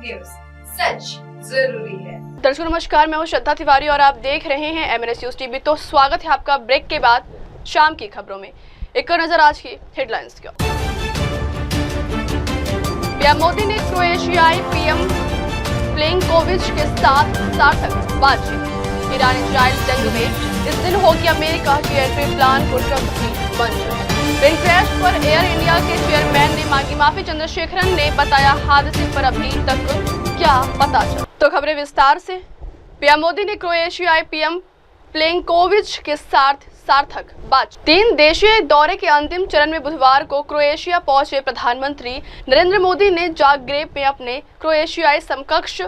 News, सच जरूरी है। दर्शकों नमस्कार, मैं हूं श्रद्धा तिवारी और आप देख रहे हैं एमएनएस न्यूज टीवी। तो स्वागत है आपका ब्रेक के बाद शाम की खबरों में। एक नजर आज की हेडलाइंस की। पीएम मोदी ने क्रोएशियाई पीएम प्लेनकोविच के साथ सार्थक बातचीत। ईरान इजराइल जंग में इस दिन होगी अमेरिका की एंट्री प्लान को ट्रंप की मंजूरी। प्लेन क्रैश पर एयर इंडिया के चेयरमैन ने मांगी माफी। चंद्रशेखरन ने बताया हादसे पर अभी तक क्या पता चला। तो खबरें विस्तार से। पीएम मोदी ने क्रोएशियाई पीएम प्लेनकोविच के साथ सार्थक बातचीत। 3 देशीय दौरे के अंतिम चरण में बुधवार को क्रोएशिया पहुंचे प्रधानमंत्री नरेंद्र मोदी ने जाग्रेब में अपने क्रोएशियाई समकक्ष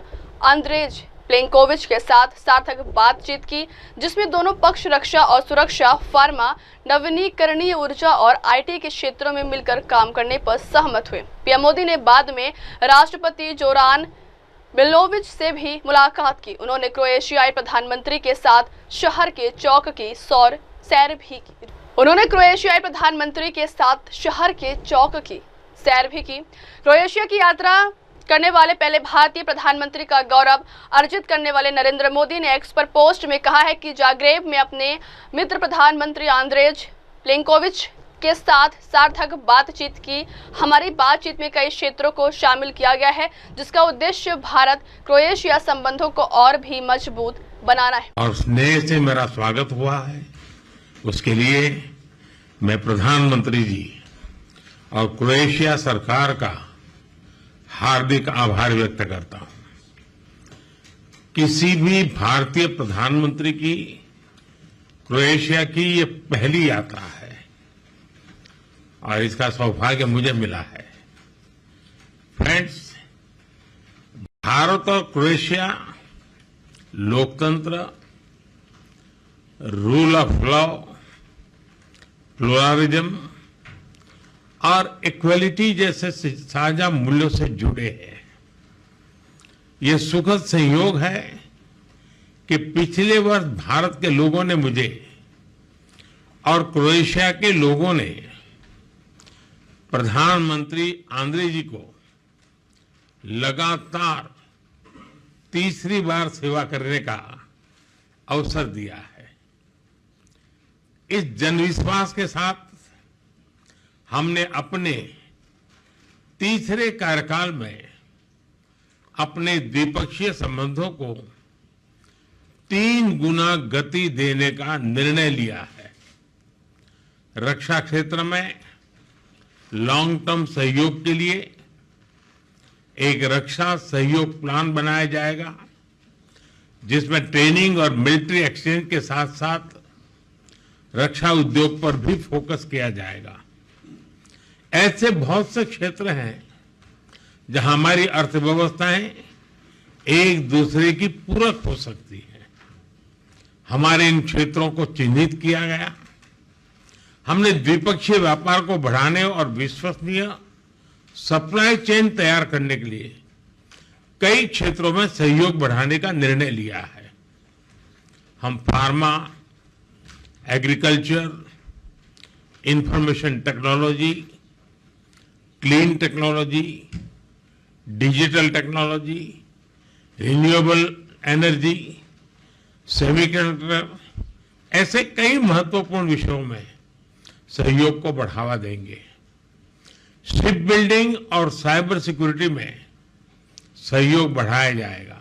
आंद्रेज प्लेनकोविच के साथ सार्थक बातचीत की, जिसमें दोनों पक्ष रक्षा और सुरक्षा, फार्मा, नवीनीकरणीय ऊर्जा और आईटी के क्षेत्रों में मिलकर काम करने पर सहमत हुए। पीएम मोदी ने बाद में राष्ट्रपति जोरान मिलोविच से भी मुलाकात की। उन्होंने क्रोएशियाई प्रधानमंत्री के साथ शहर के चौक की सैर भी की। क्रोएशिया की यात्रा करने वाले पहले भारतीय प्रधानमंत्री का गौरव अर्जित करने वाले नरेंद्र मोदी ने एक्स पर पोस्ट में कहा है कि जाग्रेब में अपने मित्र प्रधानमंत्री आंद्रेज प्लेनकोविच के साथ सार्थक बातचीत की। हमारी बातचीत में कई क्षेत्रों को शामिल किया गया है, जिसका उद्देश्य भारत क्रोएशिया संबंधों को और भी मजबूत बनाना है। और स्नेह से मेरा स्वागत हुआ है, उसके लिए मैं प्रधानमंत्री जी और क्रोएशिया सरकार का हार्दिक आभार व्यक्त करता हूं। किसी भी भारतीय प्रधानमंत्री की क्रोएशिया की ये पहली यात्रा है और इसका सौभाग्य मुझे मिला है। फ्रेंड्स, भारत और क्रोएशिया लोकतंत्र, रूल ऑफ लॉ, प्लुरलिज्म और इक्वलिटी जैसे साझा मूल्यों से जुड़े हैं। ये सुखद संयोग है कि पिछले वर्ष भारत के लोगों ने मुझे और क्रोएशिया के लोगों ने प्रधानमंत्री आंद्रे जी को लगातार तीसरी बार सेवा करने का अवसर दिया है। इस जनविश्वास के साथ हमने अपने तीसरे कार्यकाल में अपने द्विपक्षीय संबंधों को 3 गुना गति देने का निर्णय लिया है। रक्षा क्षेत्र में लॉन्ग टर्म सहयोग के लिए एक रक्षा सहयोग प्लान बनाया जाएगा, जिसमें ट्रेनिंग और मिलिट्री एक्सचेंज के साथ साथ रक्षा उद्योग पर भी फोकस किया जाएगा। ऐसे बहुत से क्षेत्र हैं जहां हमारी अर्थव्यवस्थाएं एक दूसरे की पूरक हो सकती है। हमारे इन क्षेत्रों को चिन्हित किया गया। हमने द्विपक्षीय व्यापार को बढ़ाने और विश्वसनीय सप्लाई चेन तैयार करने के लिए कई क्षेत्रों में सहयोग बढ़ाने का निर्णय लिया है। हम pharma, agriculture, information technology, clean technology, digital technology, renewable energy, semiconductor, ऐसे कई महत्वपूर्ण विषयों में सहयोग को बढ़ावा देंगे। शिप बिल्डिंग और साइबर सिक्योरिटी में सहयोग बढ़ाया जाएगा।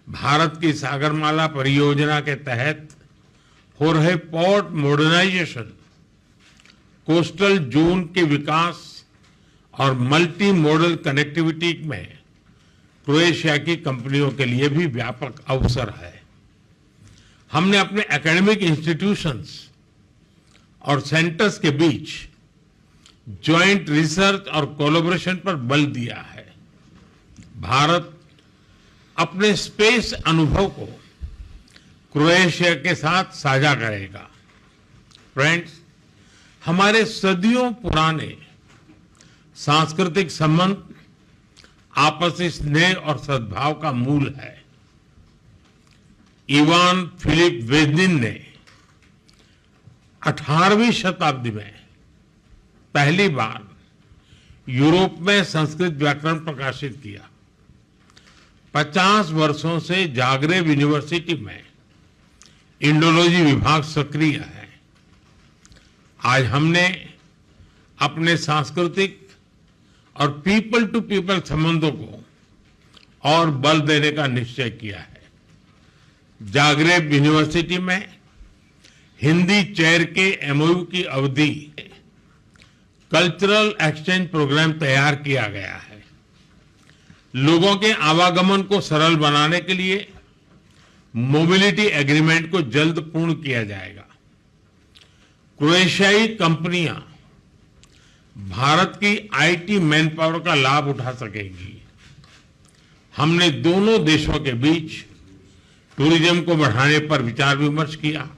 भारत की सागरमाला परियोजना के तहत हो रहे पोर्ट मॉडर्नाइजेशन, कोस्टल जोन के विकास और मल्टी मॉडल कनेक्टिविटी में क्रोएशिया की कंपनियों के लिए भी व्यापक अवसर है। हमने अपने एकेडमिक इंस्टीट्यूशंस और सेंटर्स के बीच ज्वाइंट रिसर्च और कोलैबोरेशन पर बल दिया है। भारत अपने स्पेस अनुभव को क्रोएशिया के साथ साझा करेगा। फ्रेंड्स, हमारे सदियों पुराने सांस्कृतिक संबंध आपसी स्नेह और सद्भाव का मूल है। इवान फिलिप वेजनिन ने 18वीं शताब्दी में पहली बार यूरोप में संस्कृत व्याकरण प्रकाशित किया। 50 वर्षों से जागरेब यूनिवर्सिटी में इंडोलॉजी विभाग सक्रिय है। आज हमने अपने सांस्कृतिक और पीपल टू पीपल संबंधों को और बल देने का निश्चय किया है। जागरेब यूनिवर्सिटी में हिंदी चेयर के एमओयू की अवधि कल्चरल एक्सचेंज प्रोग्राम तैयार किया गया है। लोगों के आवागमन को सरल बनाने के लिए मोबिलिटी एग्रीमेंट को जल्द पूर्ण किया जाएगा। क्रोएशियाई कंपनियां भारत की आईटी मैन पावर का लाभ उठा सकेंगी। हमने दोनों देशों के बीच टूरिज्म को बढ़ाने पर विचार विमर्श किया।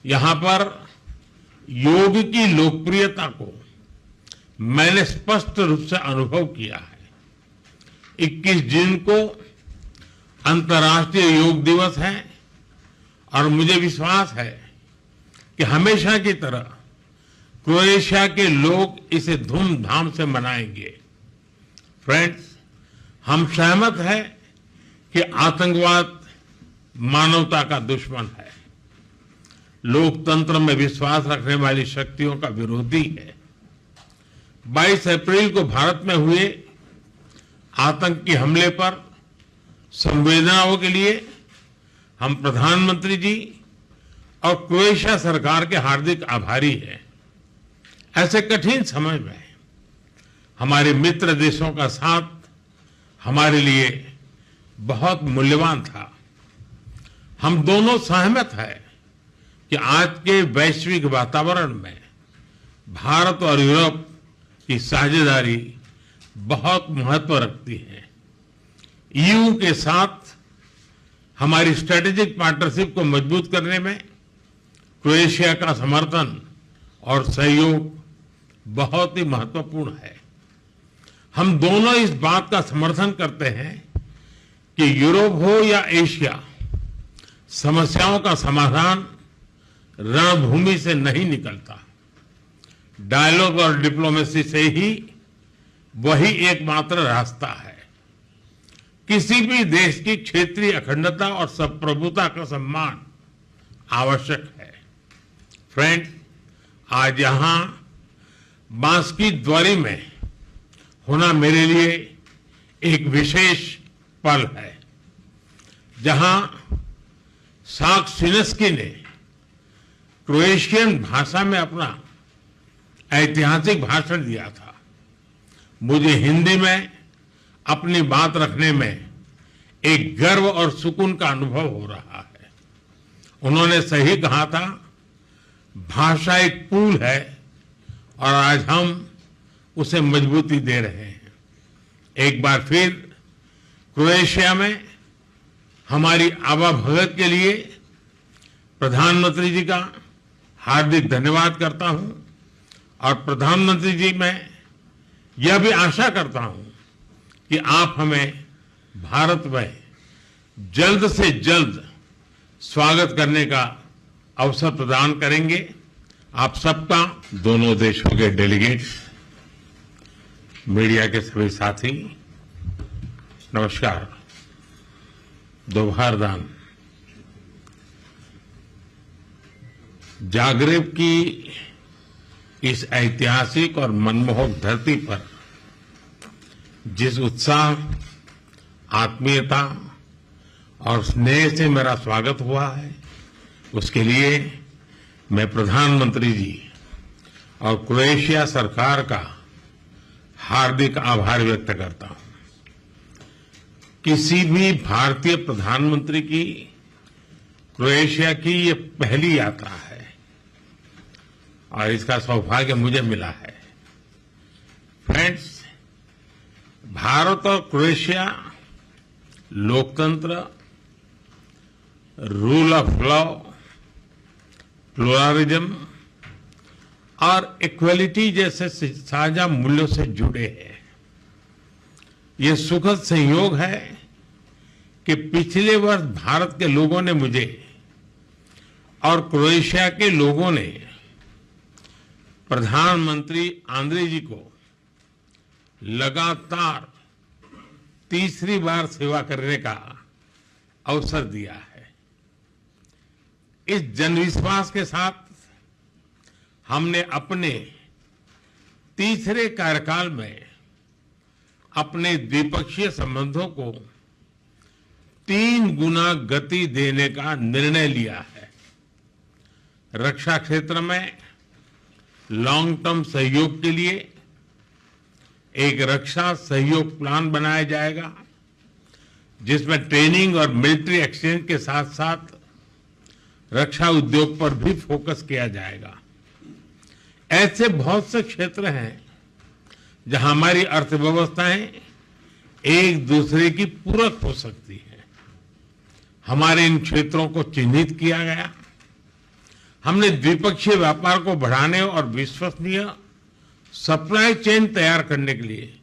यहां पर योग की लोकप्रियता को मैंने स्पष्ट रूप से अनुभव किया है। 21 जून को अंतर्राष्ट्रीय योग दिवस है और मुझे विश्वास है कि हमेशा की तरह क्रोएशिया के लोग इसे धूमधाम से मनाएंगे। फ्रेंड्स, हम सहमत हैं कि आतंकवाद मानवता का दुश्मन है, लोकतंत्र में विश्वास रखने वाली शक्तियों का विरोधी है। 22 अप्रैल को भारत में हुए आतंकी हमले पर संवेदनाओं के लिए हम प्रधानमंत्री जी और क्रोएशिया सरकार के हार्दिक आभारी हैं। ऐसे कठिन समय में हमारे मित्र देशों का साथ हमारे लिए बहुत मूल्यवान था। हम दोनों सहमत हैं कि आज के वैश्विक वातावरण में भारत और यूरोप की साझेदारी बहुत महत्व रखती है। ईयू के साथ हमारी स्ट्रेटेजिक पार्टनरशिप को मजबूत करने में क्रोएशिया का समर्थन और सहयोग बहुत ही महत्वपूर्ण है। हम दोनों इस बात का समर्थन करते हैं कि यूरोप हो या एशिया, समस्याओं का समाधान रणभूमि से नहीं निकलता। डायलॉग और डिप्लोमेसी से ही वही एकमात्र रास्ता है। किसी भी देश की क्षेत्रीय अखंडता और संप्रभुता का सम्मान आवश्यक है। फ्रेंड्स, आज यहां बांसकी द्वारी में होना मेरे लिए एक विशेष पल है, जहां साक्सिनेस्की ने क्रोएशियन भाषा में अपना ऐतिहासिक भाषण दिया था। मुझे हिंदी में अपनी बात रखने में एक गर्व और सुकून का अनुभव हो रहा है। उन्होंने सही कहा था, भाषा एक पुल है और आज हम उसे मजबूती दे रहे हैं। एक बार फिर क्रोएशिया में हमारी आवाभगत के लिए प्रधानमंत्री जी का हार्दिक धन्यवाद करता हूं और प्रधानमंत्री जी मैं यह भी आशा करता हूं कि आप हमें भारत में जल्द से जल्द स्वागत करने का अवसर प्रदान करेंगे। आप सबका, दोनों देशों के डेलीगेट्स, मीडिया के सभी साथी, नमस्कार। दोपहर दान। जागरेब की इस ऐतिहासिक और मनमोहक धरती पर जिस उत्साह, आत्मीयता और स्नेह से मेरा स्वागत हुआ है, उसके लिए मैं प्रधानमंत्री जी और क्रोएशिया सरकार का हार्दिक आभार व्यक्त करता हूं। किसी भी भारतीय प्रधानमंत्री की क्रोएशिया की ये पहली यात्रा है और इसका सौभाग्य मुझे मिला है। फ्रेंड्स, भारत और क्रोएशिया लोकतंत्र, रूल ऑफ लॉ, प्लुरलिज्म और इक्वलिटी जैसे साझा मूल्यों से जुड़े हैं। ये सुखद संयोग है कि पिछले वर्ष भारत के लोगों ने मुझे और क्रोएशिया के लोगों ने प्रधानमंत्री आंद्रे जी को लगातार तीसरी बार सेवा करने का अवसर दिया है। इस जनविश्वास के साथ हमने अपने तीसरे कार्यकाल में अपने द्विपक्षीय संबंधों को 3 गुना गति देने का निर्णय लिया है। रक्षा क्षेत्र में लॉन्ग टर्म सहयोग के लिए एक रक्षा सहयोग प्लान बनाया जाएगा, जिसमें ट्रेनिंग और मिलिट्री एक्सचेंज के साथ साथ रक्षा उद्योग पर भी फोकस किया जाएगा। ऐसे बहुत से क्षेत्र हैं जहां हमारी अर्थव्यवस्थाएं एक दूसरे की पूरक हो सकती है। हमारे इन क्षेत्रों को चिन्हित किया गया। हमने द्विपक्षीय व्यापार को बढ़ाने और विश्वसनीय सप्लाई चेन तैयार करने के लिए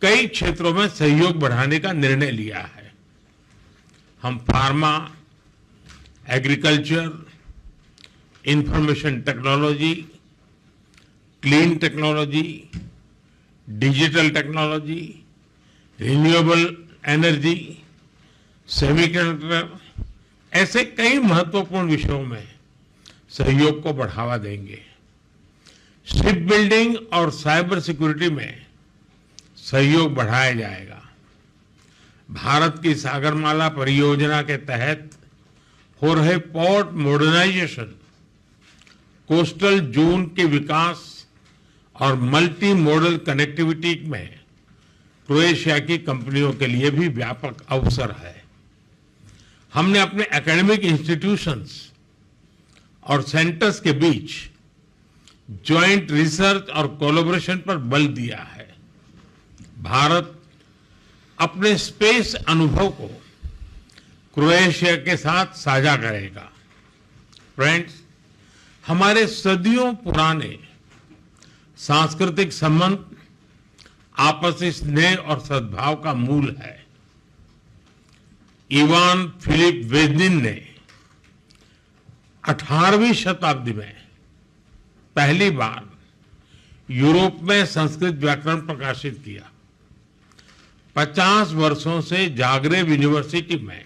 कई क्षेत्रों में सहयोग बढ़ाने का निर्णय लिया है। हम pharma, agriculture, information technology, clean technology, digital technology, renewable energy, semiconductor, ऐसे कई महत्वपूर्ण विषयों में सहयोग को बढ़ावा देंगे। शिप बिल्डिंग और साइबर सिक्योरिटी में सहयोग बढ़ाया जाएगा। भारत की सागरमाला परियोजना के तहत हो रहे पोर्ट मॉडर्नाइजेशन, कोस्टल जोन के विकास और मल्टी मॉडल कनेक्टिविटी में क्रोएशिया की कंपनियों के लिए भी व्यापक अवसर है। हमने अपने एकेडमिक इंस्टीट्यूशंस और सेंटर्स के बीच ज्वाइंट रिसर्च और कोलैबोरेशन पर बल दिया है। भारत अपने स्पेस अनुभव को क्रोएशिया के साथ साझा करेगा। फ्रेंड्स, हमारे सदियों पुराने सांस्कृतिक संबंध आपसी स्नेह और सद्भाव का मूल है। इवान फिलिप वेजनिन ने 18वीं शताब्दी में पहली बार यूरोप में संस्कृत व्याकरण प्रकाशित किया। 50 वर्षों से जागरेब यूनिवर्सिटी में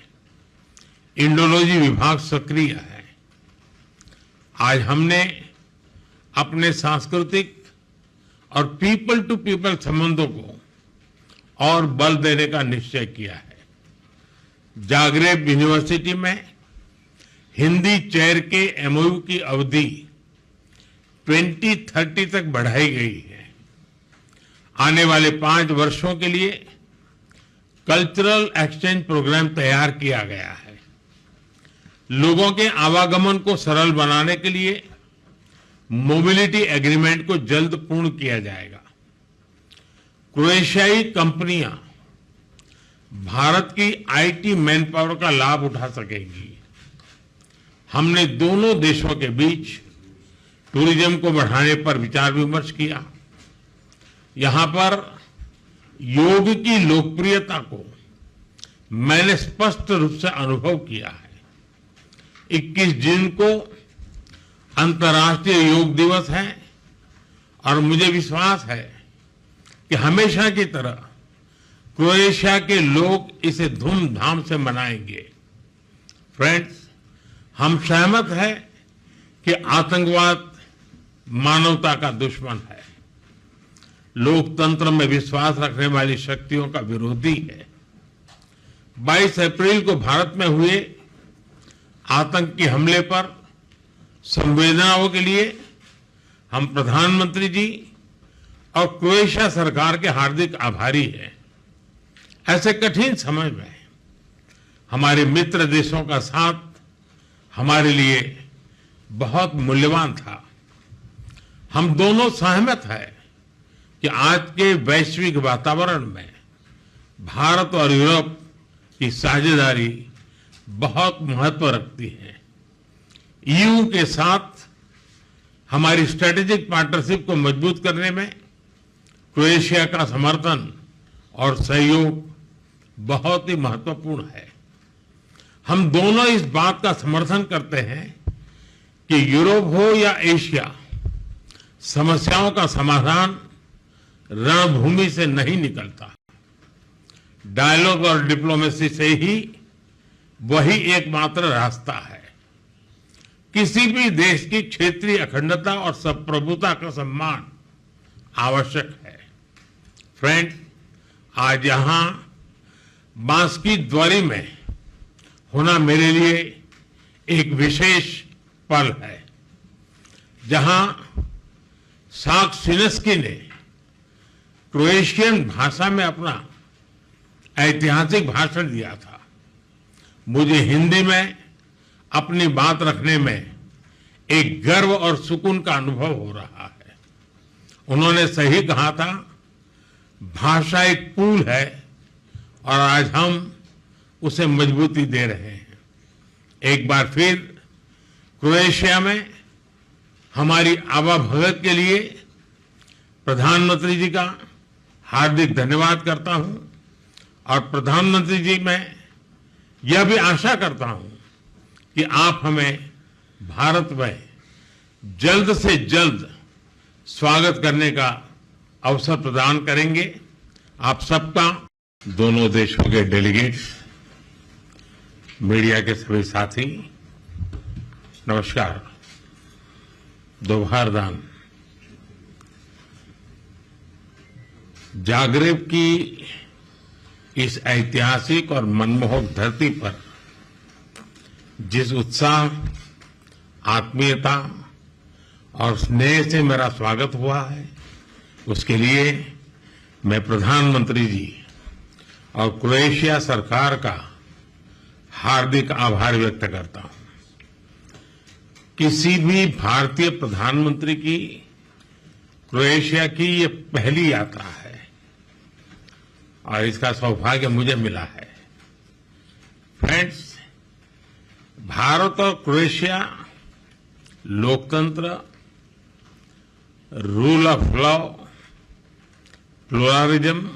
इंडोलॉजी विभाग सक्रिय है। आज हमने अपने सांस्कृतिक और पीपल टू पीपल संबंधों को और बल देने का निश्चय किया है। जागरेब यूनिवर्सिटी में हिंदी चेयर के एमओयू की अवधि 2030 तक बढ़ाई गई है। आने वाले 5 वर्षों के लिए कल्चरल एक्सचेंज प्रोग्राम तैयार किया गया है। लोगों के आवागमन को सरल बनाने के लिए मोबिलिटी एग्रीमेंट को जल्द पूर्ण किया जाएगा। क्रोएशियाई कंपनियां भारत की आईटी मैन पावर का लाभ उठा सकेंगी। हमने दोनों देशों के बीच टूरिज्म को बढ़ाने पर विचार विमर्श किया। यहां पर योग की लोकप्रियता को मैंने स्पष्ट रूप से अनुभव किया है। 21 जून को अंतर्राष्ट्रीय योग दिवस है और मुझे विश्वास है कि हमेशा की तरह क्रोएशिया के लोग इसे धूमधाम से मनाएंगे। फ्रेंड्स, हम सहमत हैं कि आतंकवाद मानवता का दुश्मन है, लोकतंत्र में विश्वास रखने वाली शक्तियों का विरोधी है। 22 अप्रैल को भारत में हुए आतंकी हमले पर संवेदनाओं के लिए हम प्रधानमंत्री जी और क्रोएशिया सरकार के हार्दिक आभारी हैं। ऐसे कठिन समय में हमारे मित्र देशों का साथ हमारे लिए बहुत मूल्यवान था। हम दोनों सहमत हैं कि आज के वैश्विक वातावरण में भारत और यूरोप की साझेदारी बहुत महत्व रखती है। ईयू के साथ हमारी स्ट्रेटेजिक पार्टनरशिप को मजबूत करने में क्रोएशिया का समर्थन और सहयोग बहुत ही महत्वपूर्ण है। हम दोनों इस बात का समर्थन करते हैं कि यूरोप हो या एशिया, समस्याओं का समाधान रणभूमि से नहीं निकलता। डायलॉग और डिप्लोमेसी से ही वही एकमात्र रास्ता है। किसी भी देश की क्षेत्रीय अखंडता और संप्रभुता का सम्मान आवश्यक है। फ्रेंड्स, आज यहां बांसकी द्वारी में होना मेरे लिए एक विशेष पल है, जहां साक्सिनेस्की ने क्रोएशियन भाषा में अपना ऐतिहासिक भाषण दिया था। मुझे हिंदी में अपनी बात रखने में एक गर्व और सुकून का अनुभव हो रहा है। उन्होंने सही कहा था, भाषा एक पुल है और आज हम उसे मजबूती दे रहे हैं। एक बार फिर क्रोएशिया में हमारी आवाभगत के लिए प्रधानमंत्री जी का हार्दिक धन्यवाद करता हूं और प्रधानमंत्री जी मैं यह भी आशा करता हूं कि आप हमें भारत में जल्द से जल्द स्वागत करने का अवसर प्रदान करेंगे। आप सबका, दोनों देशों के डेलीगेट्स, मीडिया के सभी साथी, नमस्कार। दोपहरदान जागरेब की इस ऐतिहासिक और मनमोहक धरती पर जिस उत्साह, आत्मीयता और स्नेह से मेरा स्वागत हुआ है, उसके लिए मैं प्रधानमंत्री जी और क्रोएशिया सरकार का हार्दिक आभार व्यक्त करता हूं। किसी भी भारतीय प्रधानमंत्री की क्रोएशिया की ये पहली यात्रा है और इसका सौभाग्य मुझे मिला है। फ्रेंड्स, भारत और क्रोएशिया लोकतंत्र, रूल ऑफ लॉ, प्लुरलिज्म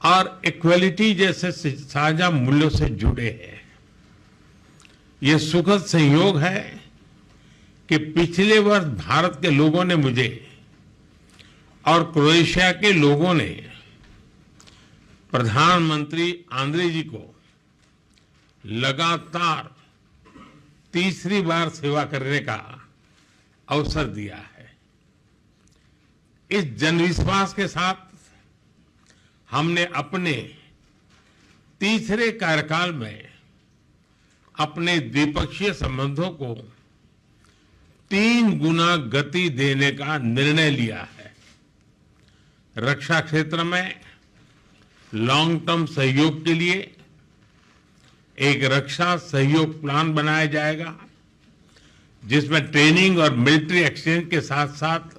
और इक्वलिटी जैसे साझा मूल्यों से जुड़े हैं। ये सुखद संयोग है कि पिछले वर्ष भारत के लोगों ने मुझे और क्रोएशिया के लोगों ने प्रधानमंत्री आंद्रे जी को लगातार तीसरी बार सेवा करने का अवसर दिया है। इस जनविश्वास के साथ हमने अपने तीसरे कार्यकाल में अपने द्विपक्षीय संबंधों को 3 गुना गति देने का निर्णय लिया है। रक्षा क्षेत्र में लॉन्ग टर्म सहयोग के लिए एक रक्षा सहयोग प्लान बनाया जाएगा, जिसमें ट्रेनिंग और मिलिट्री एक्सचेंज के साथ साथ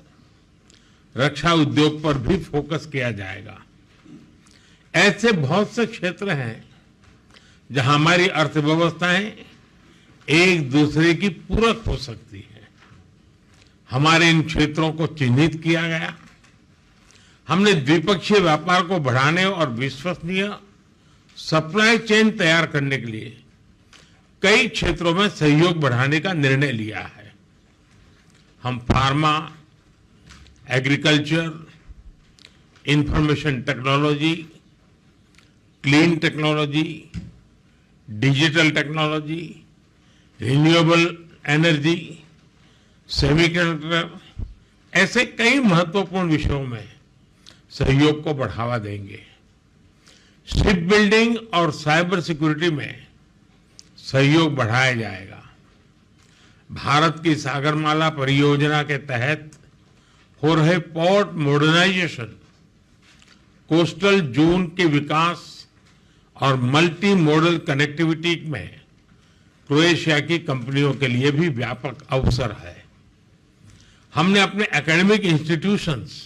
रक्षा उद्योग पर भी फोकस किया जाएगा। ऐसे बहुत से क्षेत्र हैं जहां हमारी अर्थव्यवस्थाएं एक दूसरे की पूरक हो सकती है। हमारे इन क्षेत्रों को चिन्हित किया गया। हमने द्विपक्षीय व्यापार को बढ़ाने और विश्वसनीय सप्लाई चेन तैयार करने के लिए कई क्षेत्रों में सहयोग बढ़ाने का निर्णय लिया है। हम pharma, agriculture, information technology, clean technology, digital technology, renewable energy, semiconductor, ऐसे कई महत्वपूर्ण विषयों में सहयोग को बढ़ावा देंगे। शिप बिल्डिंग और साइबर सिक्योरिटी में सहयोग बढ़ाया जाएगा। भारत की सागरमाला परियोजना के तहत हो रहे पोर्ट मॉडर्नाइजेशन, कोस्टल जोन के विकास और मल्टी मॉडल कनेक्टिविटी में क्रोएशिया की कंपनियों के लिए भी व्यापक अवसर है। हमने अपने एकेडमिक इंस्टीट्यूशंस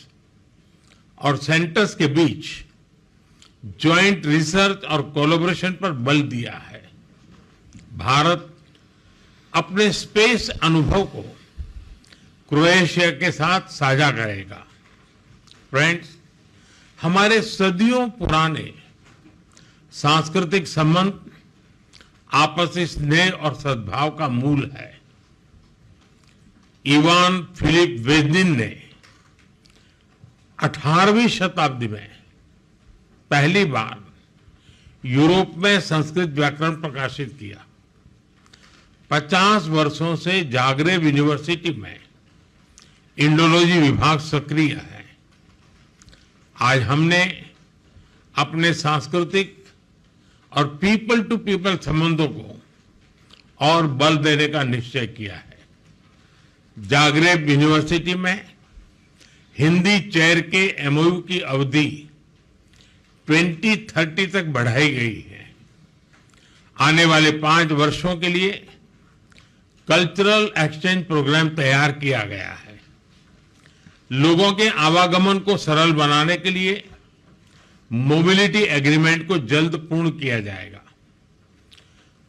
और सेंटर्स के बीच ज्वाइंट रिसर्च और कोलैबोरेशन पर बल दिया है। भारत अपने स्पेस अनुभव को क्रोएशिया के साथ साझा करेगा। फ्रेंड्स, हमारे सदियों पुराने सांस्कृतिक संबंध आपसी स्नेह और सद्भाव का मूल है। इवान फिलिप वेजनिन ने 18वीं शताब्दी में पहली बार यूरोप में संस्कृत व्याकरण प्रकाशित किया। 50 वर्षों से जागरेब यूनिवर्सिटी में इंडोलॉजी विभाग सक्रिय है। आज हमने अपने सांस्कृतिक और पीपल टू पीपल संबंधों को और बल देने का निश्चय किया है। जागरेब यूनिवर्सिटी में हिंदी चेयर के एमओयू की अवधि 2030 तक बढ़ाई गई है। आने वाले 5 वर्षों के लिए कल्चरल एक्सचेंज प्रोग्राम तैयार किया गया है। लोगों के आवागमन को सरल बनाने के लिए मोबिलिटी एग्रीमेंट को जल्द पूर्ण किया जाएगा।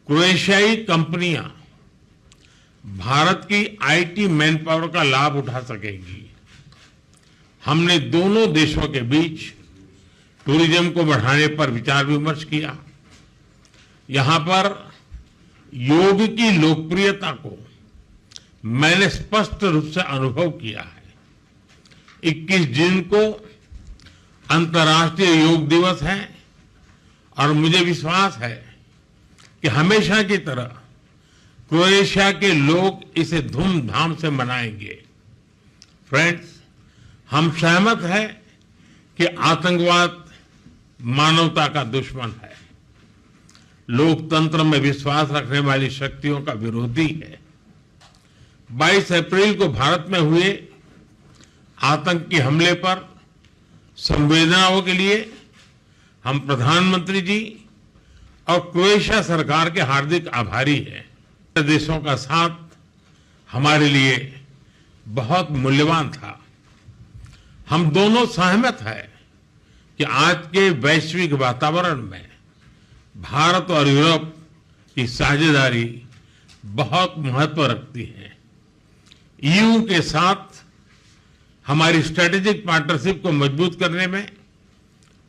क्रोएशियाई कंपनियां भारत की आईटी मैन पावर का लाभ उठा सकेंगी। हमने दोनों देशों के बीच टूरिज्म को बढ़ाने पर विचार विमर्श किया। यहां पर योग की लोकप्रियता को मैंने स्पष्ट रूप से अनुभव किया है। 21 जून को अंतर्राष्ट्रीय योग दिवस है और मुझे विश्वास है कि हमेशा की तरह क्रोएशिया के लोग इसे धूमधाम से मनाएंगे। फ्रेंड्स, हम सहमत हैं कि आतंकवाद मानवता का दुश्मन है, लोकतंत्र में विश्वास रखने वाली शक्तियों का विरोधी है। 22 अप्रैल को भारत में हुए आतंकी हमले पर संवेदनाओं के लिए हम प्रधानमंत्री जी और क्रोएशिया सरकार के हार्दिक आभारी हैं। देशों का साथ हमारे लिए बहुत मूल्यवान था। हम दोनों सहमत हैं कि आज के वैश्विक वातावरण में भारत और यूरोप की साझेदारी बहुत महत्व रखती है। ईयू के साथ हमारी स्ट्रेटेजिक पार्टनरशिप को मजबूत करने में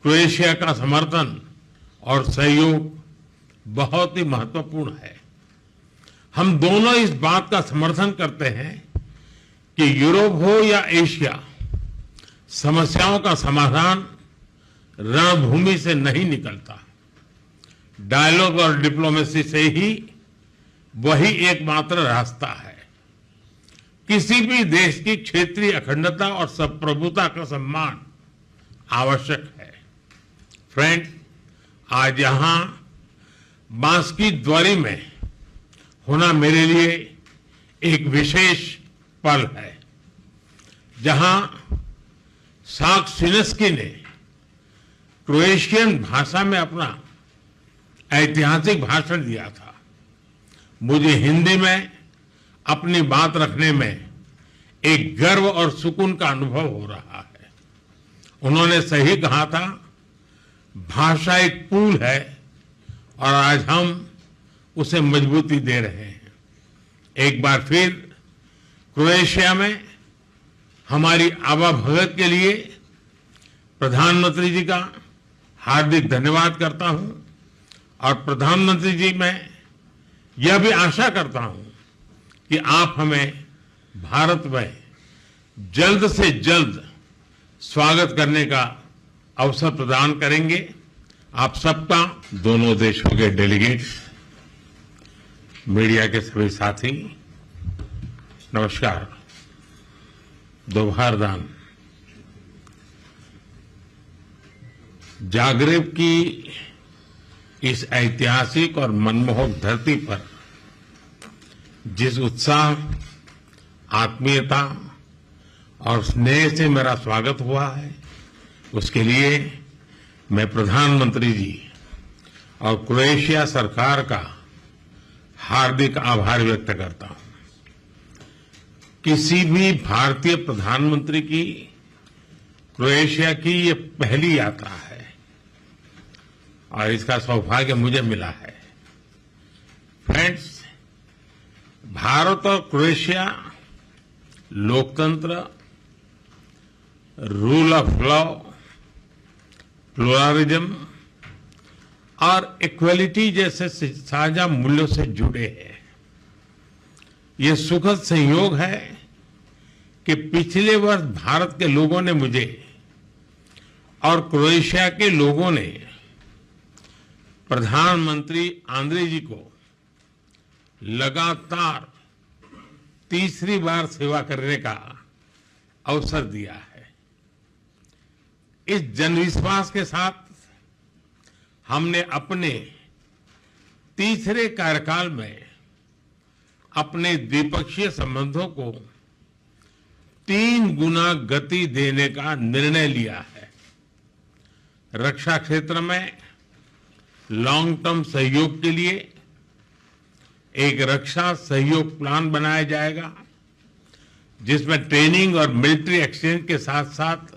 क्रोएशिया का समर्थन और सहयोग बहुत ही महत्वपूर्ण है। हम दोनों इस बात का समर्थन करते हैं कि यूरोप हो या एशिया, समस्याओं का समाधान रणभूमि से नहीं निकलता। डायलॉग और डिप्लोमेसी से ही वही एकमात्र रास्ता है। किसी भी देश की क्षेत्रीय अखंडता और संप्रभुता का सम्मान आवश्यक है। फ्रेंड्स, आज यहां बांसकी द्वारी में होना मेरे लिए एक विशेष पल है, जहां साक्सिनेस्की ने क्रोएशियन भाषा में अपना ऐतिहासिक भाषण दिया था। मुझे हिंदी में अपनी बात रखने में एक गर्व और सुकून का अनुभव हो रहा है। उन्होंने सही कहा था, भाषा एक पुल है और आज हम उसे मजबूती दे रहे हैं। एक बार फिर क्रोएशिया में हमारी आवाभगत के लिए प्रधानमंत्री जी का हार्दिक धन्यवाद करता हूं और प्रधानमंत्री जी, मैं यह भी आशा करता हूं कि आप हमें भारत में जल्द से जल्द स्वागत करने का अवसर प्रदान करेंगे। आप सबका, दोनों देशों के डेलीगेट्स, मीडिया के सभी साथी, नमस्कार। दोपहरदान। जागरेब की इस ऐतिहासिक और मनमोहक धरती पर जिस उत्साह, आत्मीयता और स्नेह से मेरा स्वागत हुआ है, उसके लिए मैं प्रधानमंत्री जी और क्रोएशिया सरकार का हार्दिक आभार व्यक्त करता हूं। किसी भी भारतीय प्रधानमंत्री की क्रोएशिया की ये पहली यात्रा है और इसका सौभाग्य मुझे मिला है। फ्रेंड्स, भारत और क्रोएशिया लोकतंत्र, रूल ऑफ लॉ, प्लुरलिज्म और इक्वलिटी जैसे साझा मूल्यों से जुड़े हैं। ये सुखद संयोग है कि पिछले वर्ष भारत के लोगों ने मुझे और क्रोएशिया के लोगों ने प्रधानमंत्री आंद्रे जी को लगातार तीसरी बार सेवा करने का अवसर दिया है। इस जनविश्वास के साथ हमने अपने तीसरे कार्यकाल में अपने द्विपक्षीय संबंधों को 3 गुना गति देने का निर्णय लिया है। रक्षा क्षेत्र में लॉन्ग टर्म सहयोग के लिए एक रक्षा सहयोग प्लान बनाया जाएगा, जिसमें ट्रेनिंग और मिलिट्री एक्सचेंज के साथ साथ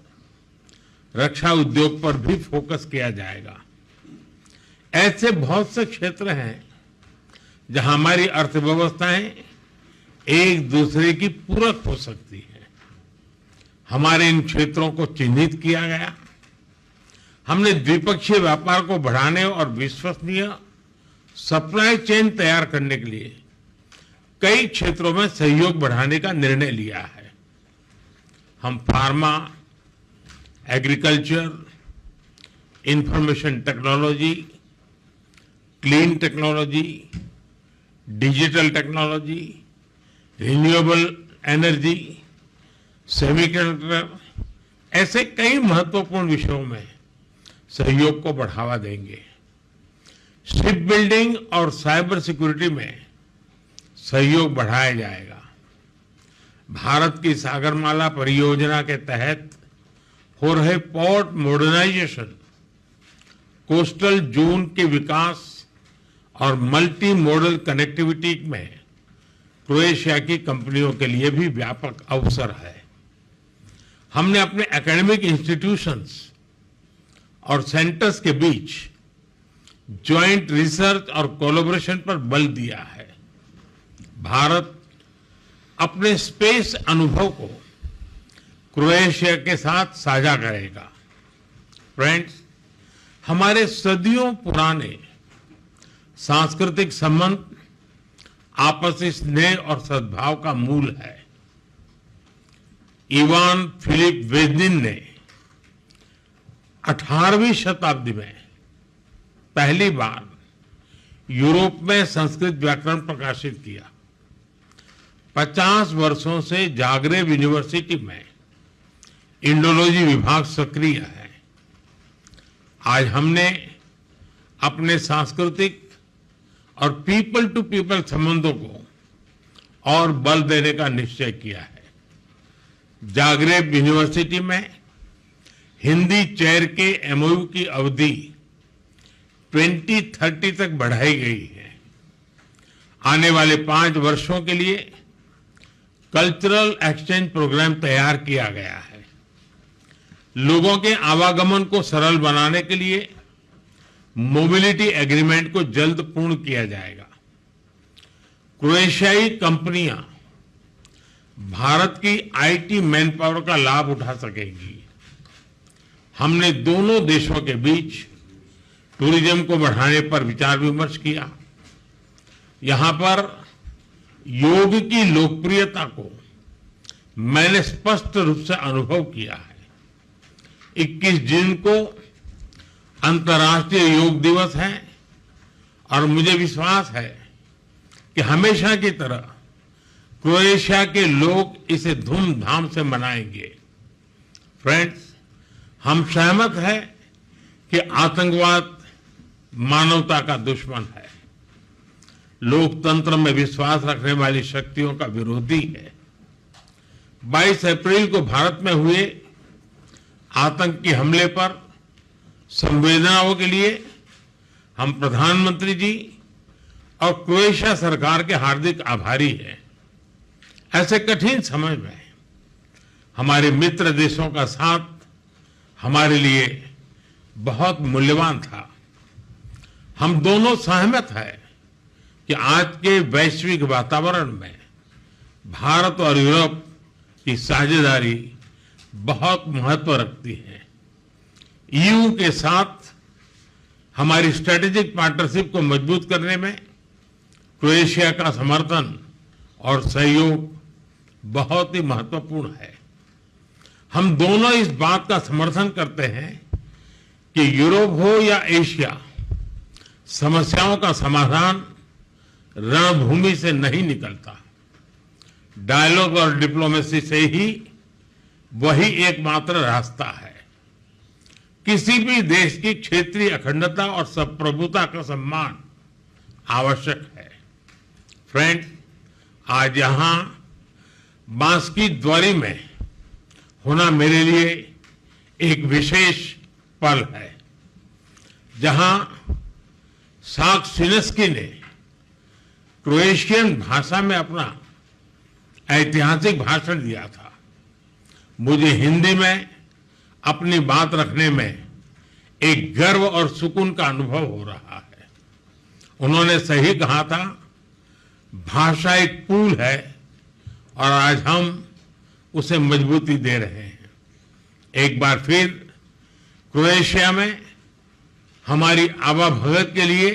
रक्षा उद्योग पर भी फोकस किया जाएगा। ऐसे बहुत से क्षेत्र हैं जहां हमारी अर्थव्यवस्थाएं एक दूसरे की पूरक हो सकती हैं। हमारे इन क्षेत्रों को चिन्हित किया गया। हमने द्विपक्षीय व्यापार को बढ़ाने और विश्वसनीय सप्लाई चेन तैयार करने के लिए कई क्षेत्रों में सहयोग बढ़ाने का निर्णय लिया है। हम pharma, agriculture, information technology, clean technology, digital technology, renewable energy, semiconductor, ऐसे कई महत्वपूर्ण विषयों में सहयोग को बढ़ावा देंगे। शिप बिल्डिंग और साइबर सिक्योरिटी में सहयोग बढ़ाया जाएगा। भारत की सागरमाला परियोजना के तहत हो रहे पोर्ट मॉडर्नाइजेशन, कोस्टल जोन के विकास और मल्टी मॉडल कनेक्टिविटी में क्रोएशिया की कंपनियों के लिए भी व्यापक अवसर है। हमने अपने एकेडमिक इंस्टीट्यूशंस और सेंटर्स के बीच ज्वाइंट रिसर्च और कोलैबोरेशन पर बल दिया है। भारत अपने स्पेस अनुभव को क्रोएशिया के साथ साझा करेगा। फ्रेंड्स, हमारे सदियों पुराने सांस्कृतिक संबंध आपसी स्नेह और सद्भाव का मूल है। इवान फिलिप वेजिन ने 18वीं शताब्दी में पहली बार यूरोप में संस्कृत व्याकरण प्रकाशित किया। 50 वर्षों से जागरेब यूनिवर्सिटी में इंडोलॉजी विभाग सक्रिय है। आज हमने अपने सांस्कृतिक और पीपल टू पीपल संबंधों को और बल देने का निश्चय किया है। जागरेब यूनिवर्सिटी में हिंदी चेयर के एमओयू की अवधि 2030 तक बढ़ाई गई है। आने वाले 5 वर्षों के लिए कल्चरल एक्सचेंज प्रोग्राम तैयार किया गया है। लोगों के आवागमन को सरल बनाने के लिए मोबिलिटी एग्रीमेंट को जल्द पूर्ण किया जाएगा। क्रोएशियाई कंपनियां भारत की आईटी मैन पावर का लाभ उठा सकेंगी। हमने दोनों देशों के बीच टूरिज्म को बढ़ाने पर विचार विमर्श किया। यहां पर योग की लोकप्रियता को मैंने स्पष्ट रूप से अनुभव किया है। 21 जून को अंतर्राष्ट्रीय योग दिवस है और मुझे विश्वास है कि हमेशा की तरह क्रोएशिया के लोग इसे धूमधाम से मनाएंगे। फ्रेंड्स, हम सहमत हैं कि आतंकवाद मानवता का दुश्मन है, लोकतंत्र में विश्वास रखने वाली शक्तियों का विरोधी है। 22 अप्रैल को भारत में हुए आतंकी हमले पर संवेदनाओं के लिए हम प्रधानमंत्री जी और क्रोएशिया सरकार के हार्दिक आभारी हैं। ऐसे कठिन समय में हमारे मित्र देशों का साथ हमारे लिए बहुत मूल्यवान था। हम दोनों सहमत हैं कि आज के वैश्विक वातावरण में भारत और यूरोप की साझेदारी बहुत महत्व रखती है। ईयू के साथ हमारी स्ट्रेटेजिक पार्टनरशिप को मजबूत करने में क्रोएशिया का समर्थन और सहयोग बहुत ही महत्वपूर्ण है। हम दोनों इस बात का समर्थन करते हैं कि यूरोप हो या एशिया, समस्याओं का समाधान रणभूमि से नहीं निकलता। डायलॉग और डिप्लोमेसी से ही वही एकमात्र रास्ता है। किसी भी देश की क्षेत्रीय अखंडता और संप्रभुता का सम्मान आवश्यक है। फ्रेंड्स, आज यहां बांसकी द्वारी में होना मेरे लिए एक विशेष पल है, जहां साक्सिनेस्की ने क्रोएशियन भाषा में अपना ऐतिहासिक भाषण दिया था। मुझे हिंदी में अपनी बात रखने में एक गर्व और सुकून का अनुभव हो रहा है। उन्होंने सही कहा था, भाषा एक पुल है और आज हम उसे मजबूती दे रहे हैं। एक बार फिर क्रोएशिया में हमारी आवाभगत के लिए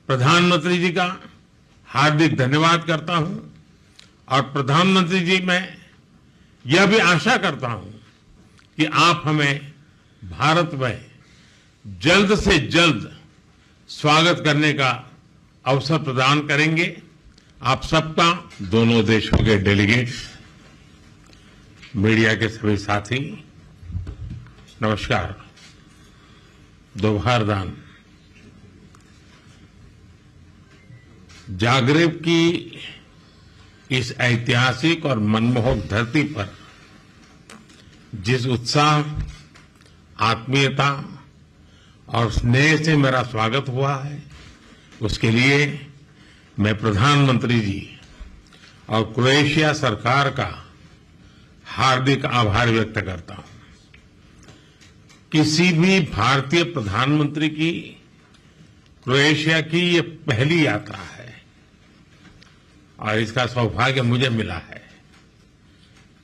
प्रधानमंत्री जी का हार्दिक धन्यवाद करता हूं और प्रधानमंत्री जी मैं यह भी आशा करता हूं कि आप हमें भारत में जल्द से जल्द स्वागत करने का अवसर प्रदान करेंगे। आप सबका, दोनों देशों के डेलीगेट्स, मीडिया के सभी साथी, नमस्कार। दोपहर दान। जागरेब की इस ऐतिहासिक और मनमोहक धरती पर जिस उत्साह, आत्मीयता और स्नेह से मेरा स्वागत हुआ है, उसके लिए मैं प्रधानमंत्री जी और क्रोएशिया सरकार का हार्दिक आभार व्यक्त करता हूं। किसी भी भारतीय प्रधानमंत्री की क्रोएशिया की ये पहली यात्रा है और इसका सौभाग्य मुझे मिला है।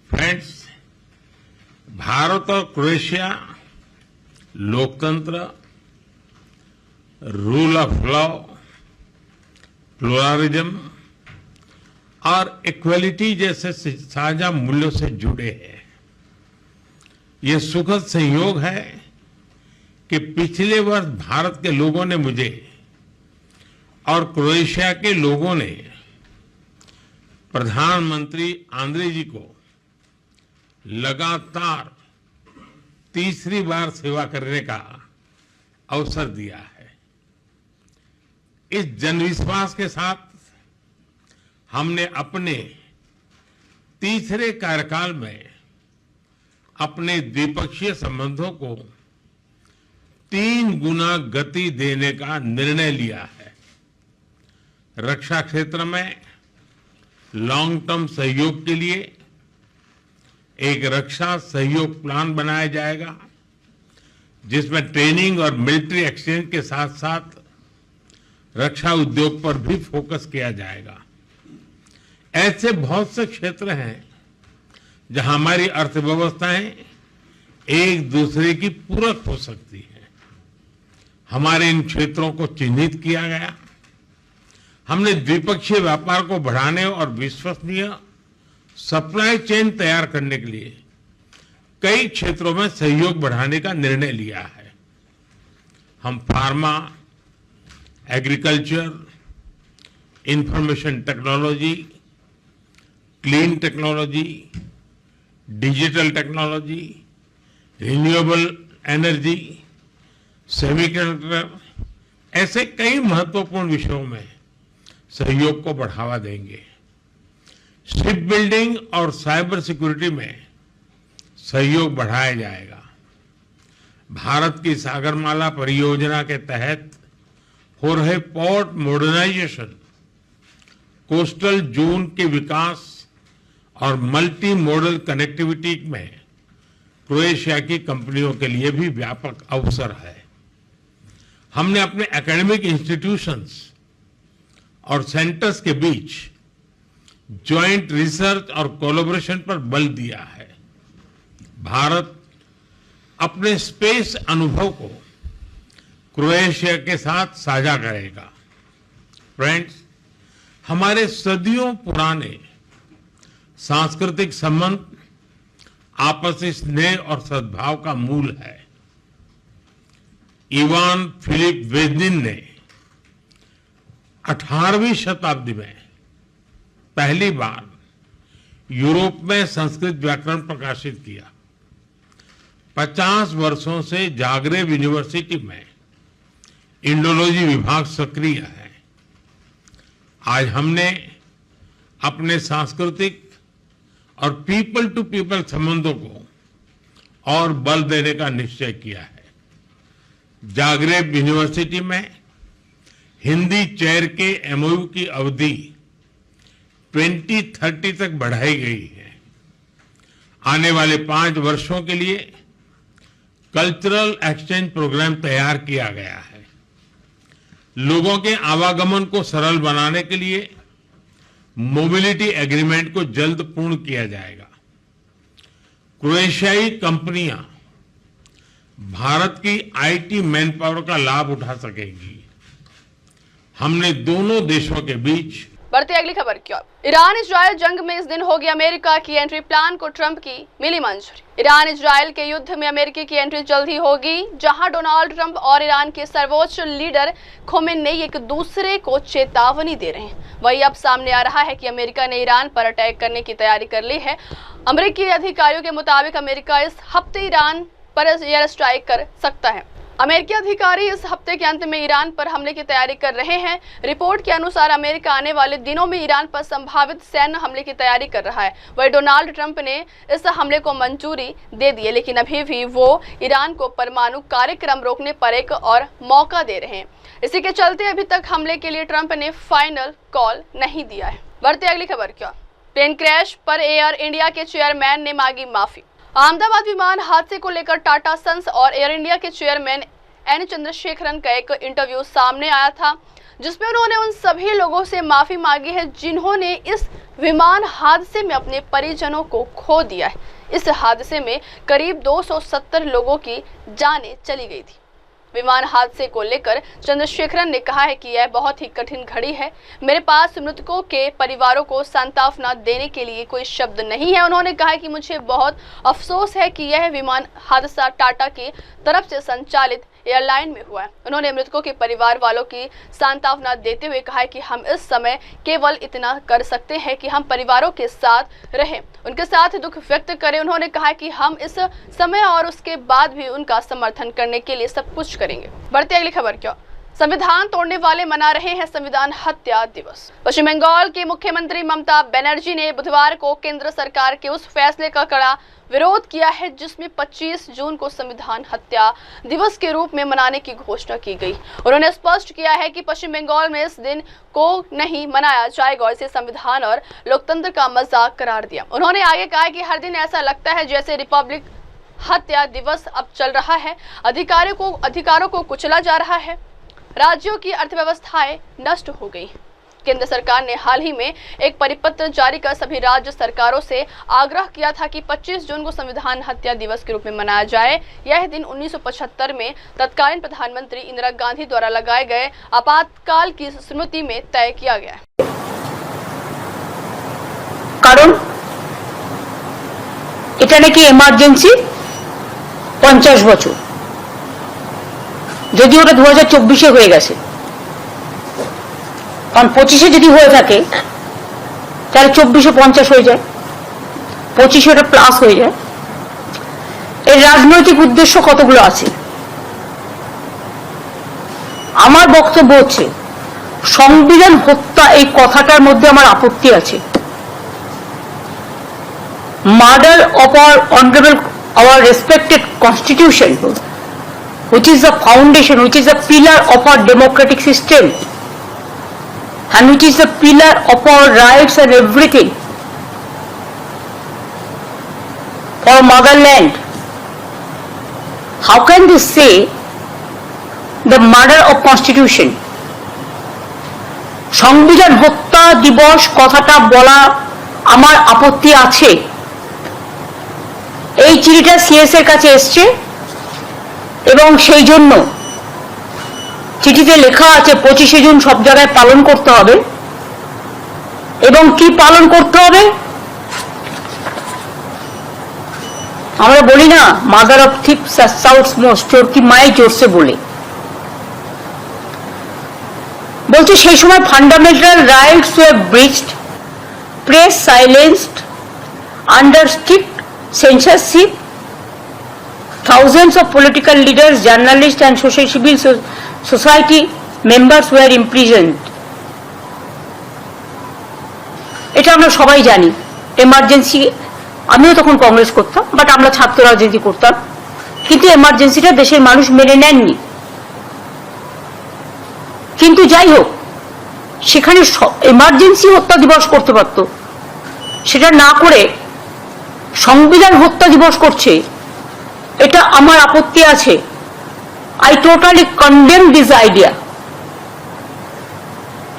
फ्रेंड्स, भारत और क्रोएशिया लोकतंत्र, रूल ऑफ लॉ, प्लुरलिज्म और इक्वलिटी जैसे साझा मूल्यों से जुड़े हैं। ये सुखद संयोग है कि पिछले वर्ष भारत के लोगों ने मुझे और क्रोएशिया के लोगों ने प्रधानमंत्री आंद्रे जी को लगातार तीसरी बार सेवा करने का अवसर दिया है। इस जनविश्वास के साथ हमने अपने तीसरे कार्यकाल में अपने द्विपक्षीय संबंधों को 3 गुना गति देने का निर्णय लिया है। रक्षा क्षेत्र में लॉन्ग टर्म सहयोग के लिए एक रक्षा सहयोग प्लान बनाया जाएगा, जिसमें ट्रेनिंग और मिलिट्री एक्सचेंज के साथ साथ रक्षा उद्योग पर भी फोकस किया जाएगा। ऐसे बहुत से क्षेत्र हैं जहां हमारी अर्थव्यवस्थाएं एक दूसरे की पूरक हो सकती है। हमारे इन क्षेत्रों को चिन्हित किया गया। हमने द्विपक्षीय व्यापार को बढ़ाने और विश्वसनीय सप्लाई चेन तैयार करने के लिए कई क्षेत्रों में सहयोग बढ़ाने का निर्णय लिया है। हम pharma, agriculture, information technology, clean technology, digital technology, renewable energy, semiconductor, ऐसे कई महत्वपूर्ण विषयों में सहयोग को बढ़ावा देंगे। शिप बिल्डिंग और साइबर सिक्योरिटी में सहयोग बढ़ाया जाएगा। भारत की सागरमाला परियोजना के तहत हो रहे पोर्ट मॉडर्नाइजेशन, कोस्टल जोन के विकास और मल्टी मॉडल कनेक्टिविटी में क्रोएशिया की कंपनियों के लिए भी व्यापक अवसर है। हमने अपने एकेडमिक इंस्टीट्यूशंस और सेंटर्स के बीच जॉइंट रिसर्च और कोलैबोरेशन पर बल दिया है। भारत अपने स्पेस अनुभव को क्रोएशिया के साथ साझा करेगा। फ्रेंड्स, हमारे सदियों पुराने सांस्कृतिक संबंध आपसी स्नेह और सद्भाव का मूल है। इवान फिलिप वेजनिन ने 18वीं शताब्दी में पहली बार यूरोप में संस्कृत व्याकरण प्रकाशित किया। 50 वर्षों से जागरेब यूनिवर्सिटी में इंडोलॉजी विभाग सक्रिय है। आज हमने अपने सांस्कृतिक और पीपल टू पीपल संबंधों को और बल देने का निश्चय किया है। जागरेब यूनिवर्सिटी में हिंदी चेयर के एमओयू की अवधि 2030 तक बढ़ाई गई है। आने वाले 5 वर्षों के लिए कल्चरल एक्सचेंज प्रोग्राम तैयार किया गया है। लोगों के आवागमन को सरल बनाने के लिए मोबिलिटी एग्रीमेंट को जल्द पूर्ण किया जाएगा। क्रोएशियाई कंपनियां भारत की आईटी मैन पावर का लाभ उठा सकेंगी। हमने दोनों देशों के बीच बढ़ती अगली खबर की ओर। ईरान इजराइल जंग में इस दिन होगी अमेरिका की एंट्री प्लान को ट्रंप की मिली मंजूरी। ईरान इजराइल के युद्ध में अमेरिका की एंट्री जल्द ही होगी, जहां डोनाल्ड ट्रंप और ईरान के सर्वोच्च लीडर खोमेनी एक दूसरे को चेतावनी दे रहे हैं। वही अब सामने आ रहा है कि अमेरिका ने ईरान पर अटैक करने की तैयारी कर ली है। अमेरिकी अधिकारियों के मुताबिक अमेरिका इस हफ्ते ईरान पर एयर स्ट्राइक कर सकता है। अमेरिकी अधिकारी इस हफ्ते के अंत में ईरान पर हमले की तैयारी कर रहे हैं। रिपोर्ट के अनुसार अमेरिका आने वाले दिनों में ईरान पर संभावित सैन्य हमले की तैयारी कर रहा है। वही डोनाल्ड ट्रंप ने इस हमले को मंजूरी दे दी है, लेकिन अभी भी वो ईरान को परमाणु कार्यक्रम रोकने पर एक और मौका दे रहे हैं। इसी के चलते अभी तक हमले के लिए ट्रंप ने फाइनल कॉल नहीं दिया है। बढ़ते अगली खबर क्या। प्लेन क्रैश पर एयर इंडिया के चेयरमैन ने मांगी माफी। अहमदाबाद विमान हादसे को लेकर टाटा सन्स और एयर इंडिया के चेयरमैन एन चंद्रशेखरन का एक इंटरव्यू सामने आया था, जिसमें उन्होंने उन सभी लोगों से माफी मांगी है जिन्होंने इस विमान हादसे में अपने परिजनों को खो दिया है। इस हादसे में करीब 270 लोगों की जानें चली गई थी। विमान हादसे को लेकर चंद्रशेखरन ने कहा है कि यह बहुत ही कठिन घड़ी है। मेरे पास मृतकों के परिवारों को सांत्वना देने के लिए कोई शब्द नहीं है। उन्होंने कहा कि मुझे बहुत अफसोस है कि यह विमान हादसा टाटा की तरफ से संचालित एयरलाइन में हुआ है। उन्होंने मृतकों के परिवार वालों की सांत्वना देते हुए कहा कि हम इस समय केवल इतना कर सकते हैं कि हम परिवारों के साथ रहें, उनके साथ दुख व्यक्त करें। उन्होंने कहा कि हम इस समय और उसके बाद भी उनका समर्थन करने के लिए सब कुछ करेंगे। बढ़ते अगली खबर क्या। संविधान तोड़ने वाले मना रहे हैं संविधान हत्या दिवस। पश्चिम बंगाल की मुख्यमंत्री ममता बनर्जी ने बुधवार को केंद्र सरकार के उस फैसले का कड़ा विरोध किया है जिसमें 25 जून को संविधान हत्या दिवस के रूप में मनाने की घोषणा की गई। उन्होंने स्पष्ट किया है कि पश्चिम बंगाल में इस दिन को नहीं मनाया जाएगा और इसे संविधान और लोकतंत्र का मजाक करार दिया। उन्होंने आगे कहा कि हर दिन ऐसा लगता है जैसे रिपब्लिक हत्या दिवस अब चल रहा है। अधिकारों को कुचला जा रहा है। राज्यों की अर्थव्यवस्थाएं नष्ट हो गई। केंद्र सरकार ने हाल ही में एक परिपत्र जारी कर सभी राज्य सरकारों से आग्रह किया था कि 25 जून को संविधान हत्या दिवस के रूप में मनाया जाए। यह दिन 1975 में तत्कालीन प्रधानमंत्री इंदिरा गांधी द्वारा लगाए गए आपातकाल की स्मृति में तय किया गया है। कारण এটা নাকি এমার্জেন্সি 50 বছর, যদি ওটা 2024 হয়ে গেছে, কারণ 25 যদি হয়ে থাকে তাহলে 24 50 হয়ে যায়, 25 ওটা প্লাস হয়ে যায়। এর রাজনৈতিক উদ্দেশ্য কতগুলো আছে। আমার বক্তব্য হচ্ছে সংবিধান হত্যা এই কথাটার মধ্যে আমার আপত্তি আছে। Murder of our respected constitution, which is the foundation, which is the pillar of our democratic system, and which is the pillar of our rights and everything for motherland. How can they say the murder of constitution? সংবিধান হত্যা দিবস কথাটা বলা আমার আপত্তি আছে। এই চিঠিটা সিএস এর কাছে এসছে এবং সেই জন্য চিঠিতে লেখা আছে 25 জুন সব জায়গায় পালন করতে হবে। এবং কি পালন করতে হবে? আমরা বলি না mother of thieves south's most, চোর কি মাই জোরসে বলে। বলছে সেই সময় fundamental rights were breached, press silenced, under strict censorship, thousands of political leaders, journalists and social civil society members were imprisoned. এটা আমরা সবাই জানি। এমার্জেন্সি, আমিও তখন কংগ্রেস করতাম, বাট আমরা ছাত্র রাজনীতি করতাম, কিন্তু এমার্জেন্সিটা দেশের মানুষ মেনে নেননি। কিন্তু যাই হোক, সেখানে এমার্জেন্সি হত্যা দিবস করতে পারত, সেটা না করে সংবিধান হত্যা দিবস করছে, এটা আমার আপত্তি আছে। I totally condemn this idea.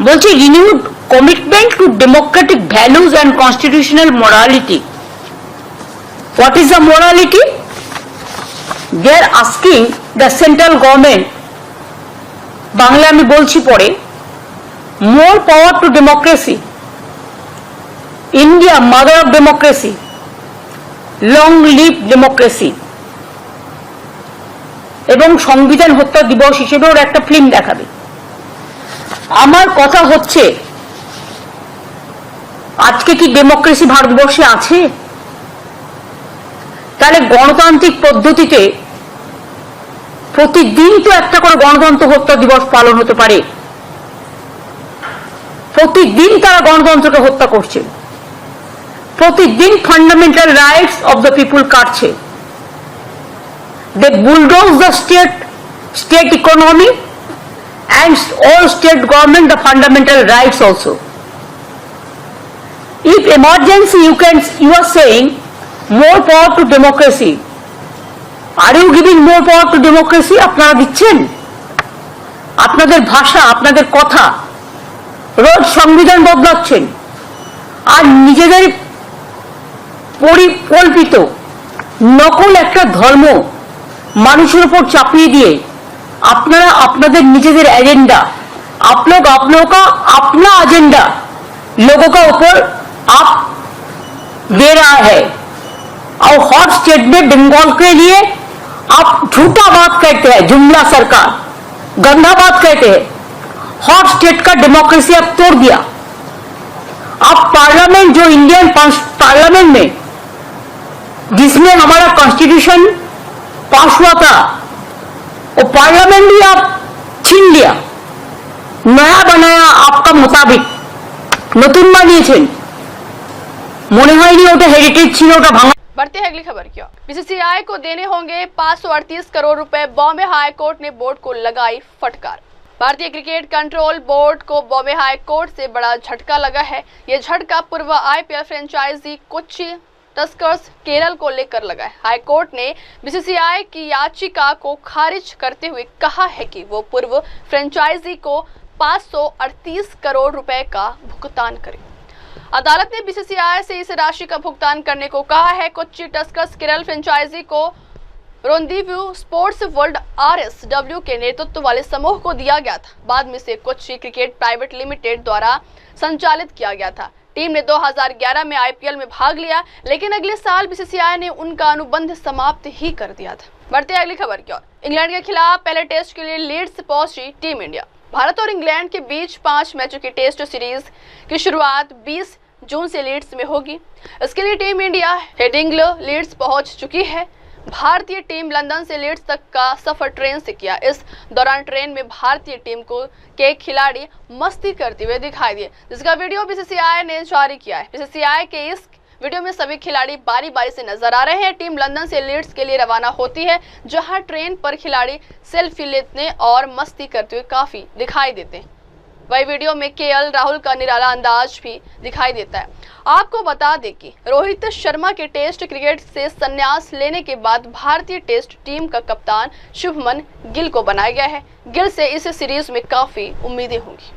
বলছি renewed commitment to democratic values and constitutional morality. What is the morality? They are asking the central government, Bangla আমি বলছি পরে, more power to democracy, India mother of democracy, long live democracy. এবং সংবিধান হত্যা দিবস হিসেবে ওরা একটা ফিল্ম দেখাবে। আমার কথা হচ্ছে, আজকে কি ডেমোক্রেসি ভারতবর্ষে আছে? তাহলে গণতান্ত্রিক পদ্ধতিতে প্রতিদিন তো একটা করে গণতন্ত্র হত্যা দিবস পালন হতে পারে। প্রতিদিন তারা গণতন্ত্রকে হত্যা করছে, প্রতিদিন fundamental rights of the people কাটছে। They bulldoze the state economy and all state government the fundamental rights also. If emergency, you are saying more power to democracy. Are you giving more power to democracy? আপনারা দিচ্ছেন? আপনাদের ভাষা, আপনাদের কথা, রোজ সংবিধান বদলাচ্ছেন আর নিজেদের পরিকল্পিত নকল একটা ধর্ম মানুষের উপর চাপিয়ে দিয়ে আপনারা আপনাদের নিজেদের एजेंडा, आप लोगों का अपना एजेंडा लोगों का ऊपर आप दे रहा है। और हॉट स्टेट में बंगाल के लिए आप झूठा बात कहते हैं, जुमला सरकार, गंदा बात कहते हैं। हॉट स्टेट का डेमोक्रेसी आप तोड़ दिया। आप पार्लियामेंट, जो इंडियन पार्लियामेंट में जिसमें हमारा कॉन्स्टिट्यूशन पास हुआ था, वो पार्लियामेंट भी आप छीन लिया, नया बनाया आपका मुताबिक, नतून बानिয়েছেন। মনে হয়নি ওটা হেরিটেজ ছিল, ওটা ভাঙা। बढ़ते हैं अगली खबर की ओर। बीसीसीआई को देने होंगे 538 करोड़ रुपए, बॉम्बे हाई कोर्ट ने बोर्ड को लगाई फटकार। भारतीय क्रिकेट कंट्रोल बोर्ड को बॉम्बे हाई कोर्ट से बड़ा झटका लगा है। यह झटका पूर्व IPL franchise Kochi Tuskers Kerala को लेकर लगा है। हाई कोर्ट ने बीसीसीआई की याचिका को खारिज करते हुए कहा है कि वो पूर्व फ्रेंचाइजी को 538 करोड़ रुपए का भुगतान करे। अदालत ने बीसीसीआई से इस राशि का भुगतान करने को कहा है। कोच्चि टस्कर्स केरल फ्रेंचाइजी को रोंदीव्यू स्पोर्ट्स वर्ल्ड आरएसडब्ल्यू के नेतृत्व वाले समूह को दिया गया था। बाद में से कोच्चि क्रिकेट प्राइवेट लिमिटेड द्वारा संचालित किया गया था। टीम ने 2011 में आईपीएल में भाग लिया, लेकिन अगले साल बीसीसीआई ने उनका अनुबंध समाप्त ही कर दिया था। बढ़ते अगली खबर की ओर। इंग्लैंड के खिलाफ पहले टेस्ट के लिए लीड्स पहुंची टीम इंडिया। भारत और इंग्लैंड के बीच 5 मैचों की टेस्ट सीरीज की शुरुआत 20 जून से लीड्स में होगी। इसके लिए टीम इंडिया हेडिंग्ले लीड्स पहुंच चुकी है। भारतीय टीम लंदन से लीड्स तक का सफर ट्रेन से किया। इस दौरान ट्रेन में भारतीय टीम के खिलाड़ी मस्ती करते हुए दिखाई दिए, जिसका वीडियो बीसीसीआई ने जारी किया है। बीसीसीआई के इस वीडियो में सभी खिलाड़ी बारी बारी से नजर आ रहे हैं। टीम लंदन से लीड्स के लिए रवाना होती है, जहां ट्रेन पर खिलाड़ी सेल्फी लेते और मस्ती करते हुए काफी दिखाई देते हैं। वही वीडियो में केएल राहुल का निराला अंदाज भी दिखाई देता है। आपको बता दें कि रोहित शर्मा के टेस्ट क्रिकेट से संन्यास लेने के बाद भारतीय टेस्ट टीम का कप्तान शुभमन गिल को बनाया गया है। गिल से इस सीरीज में काफी उम्मीदें होंगी।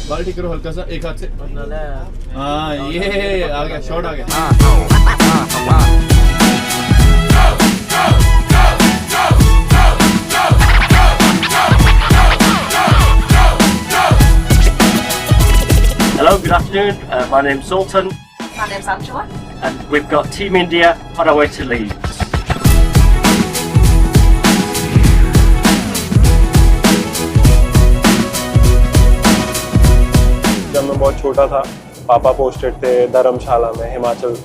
बाल्टी करो हल्का सा, एक हाथ से। हाँ, ये आ गया, शॉट आ गया। afternoon. My name's Zoltan. My name's Angela. And we've got Team India on our way to Leeds. जब मैं बहुत छोटा था, पापा पोस्टेड थे धर्मशाला में, हिमाचल।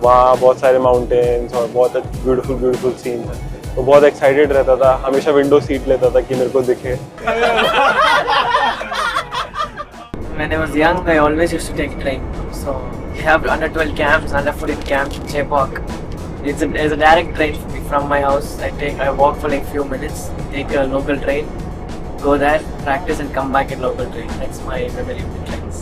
वहाँ बहुत सारे माउंटेन्स और बहुत ब्यूटीफुल सीन्स हैं। तो बहुत एक्साइटेड रहता था, हमेशा विंडो सीट लेता था कि मेरे को दिखे। When I was young, I always used to take a train. So we have under 12 camps, under 14 camps in Chepauk. It's a direct train for me from my house. I walk for like few minutes, take a local train, go there, practice and come back in local train. That's my memory of the trains.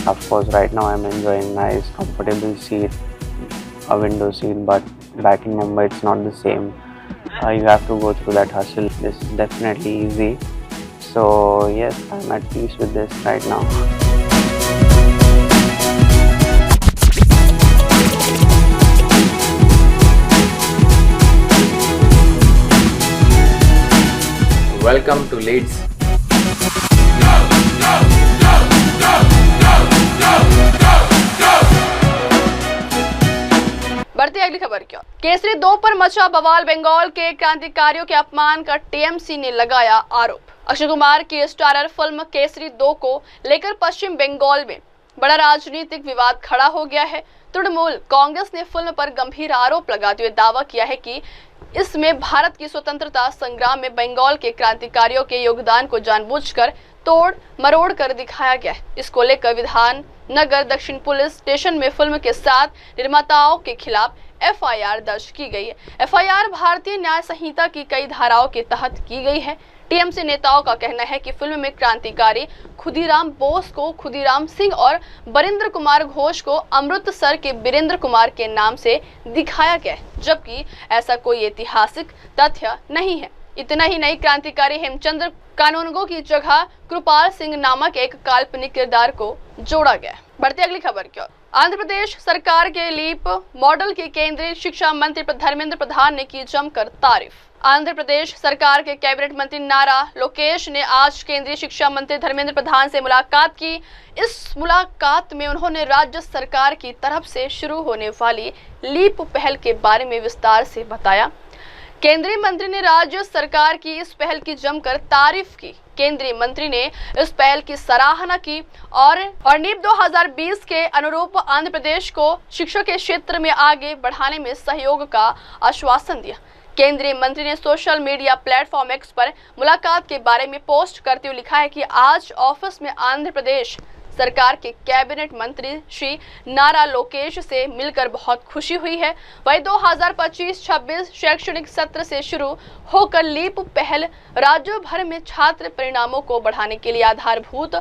Of course, right now I'm enjoying nice, comfortable seat, a window seat, but back in Mumbai it's not the same. You have to go through that hustle. This is definitely easy. So yes, I'm at peace with this right now. Welcome to Leeds. बढ़ती अगली खबर क्या। केसरी 2 पर मचा बवाल। बंगाल के क्रांतिकारियों के अपमान का टीएमसी ने लगाया आरोप। अक्षय कुमार की स्टारर फिल्म केसरी 2 को लेकर पश्चिम बंगाल में बड़ा राजनीतिक विवाद खड़ा हो गया है। तृणमूल कांग्रेस ने फिल्म पर गंभीर आरोप लगाते हुए दावा किया है कि इसमें भारत की स्वतंत्रता संग्राम में बंगाल के क्रांतिकारियों के योगदान को जानबूझकर तोड़ मरोड़ कर दिखाया गया है। इसको लेकर विधान नगर दक्षिण पुलिस स्टेशन में फिल्म के 7 निर्माताओं के खिलाफ एफआईआर दर्ज की गई है। एफआईआर भारतीय न्याय संहिता की कई धाराओं के तहत की गई है। टीएमसी नेताओं का कहना है कि फिल्म में क्रांतिकारी खुदीराम बोस को खुदीराम सिंह और बरिंद्र कुमार घोष को अमृतसर के बीरेंद्र कुमार के नाम से दिखाया गया है, जबकि ऐसा कोई ऐतिहासिक तथ्य नहीं है। इतना ही नहीं, क्रांतिकारी हेमचंद्र कानूनगो की जगह कृपाल सिंह नामक एक काल्पनिक किरदार को जोड़ा गया। बढ़ती अगली खबर की ओर। आंध्र प्रदेश सरकार के लीप मॉडल की केंद्रीय शिक्षा मंत्री धर्मेंद्र प्रधान ने की जमकर तारीफ। आंध्र प्रदेश सरकार के कैबिनेट मंत्री नारा लोकेश ने आज केंद्रीय शिक्षा मंत्री धर्मेंद्र प्रधान से मुलाकात की। इस मुलाकात में उन्होंने राज्य सरकार की तरफ से शुरू होने वाली लीप पहल के बारे में विस्तार से बताया। केंद्रीय मंत्री ने राज्य सरकार की इस पहल की जमकर तारीफ की। केंद्रीय मंत्री ने इस पहल की सराहना की और नीप 2020 के अनुरूप आंध्र प्रदेश को शिक्षा के क्षेत्र में आगे बढ़ाने में सहयोग का आश्वासन दिया। केंद्रीय मंत्री ने सोशल मीडिया प्लेटफॉर्म एक्स पर मुलाकात के बारे में पोस्ट करते हुए लिखा है कि आज ऑफिस में आंध्र प्रदेश सरकार के कैबिनेट मंत्री श्री नारा लोकेश से मिलकर बहुत खुशी हुई है। वही 2025-26 शैक्षणिक सत्र से शुरू होकर लीप पहल राज्य भर में छात्र परिणामों को बढ़ाने के लिए आधारभूत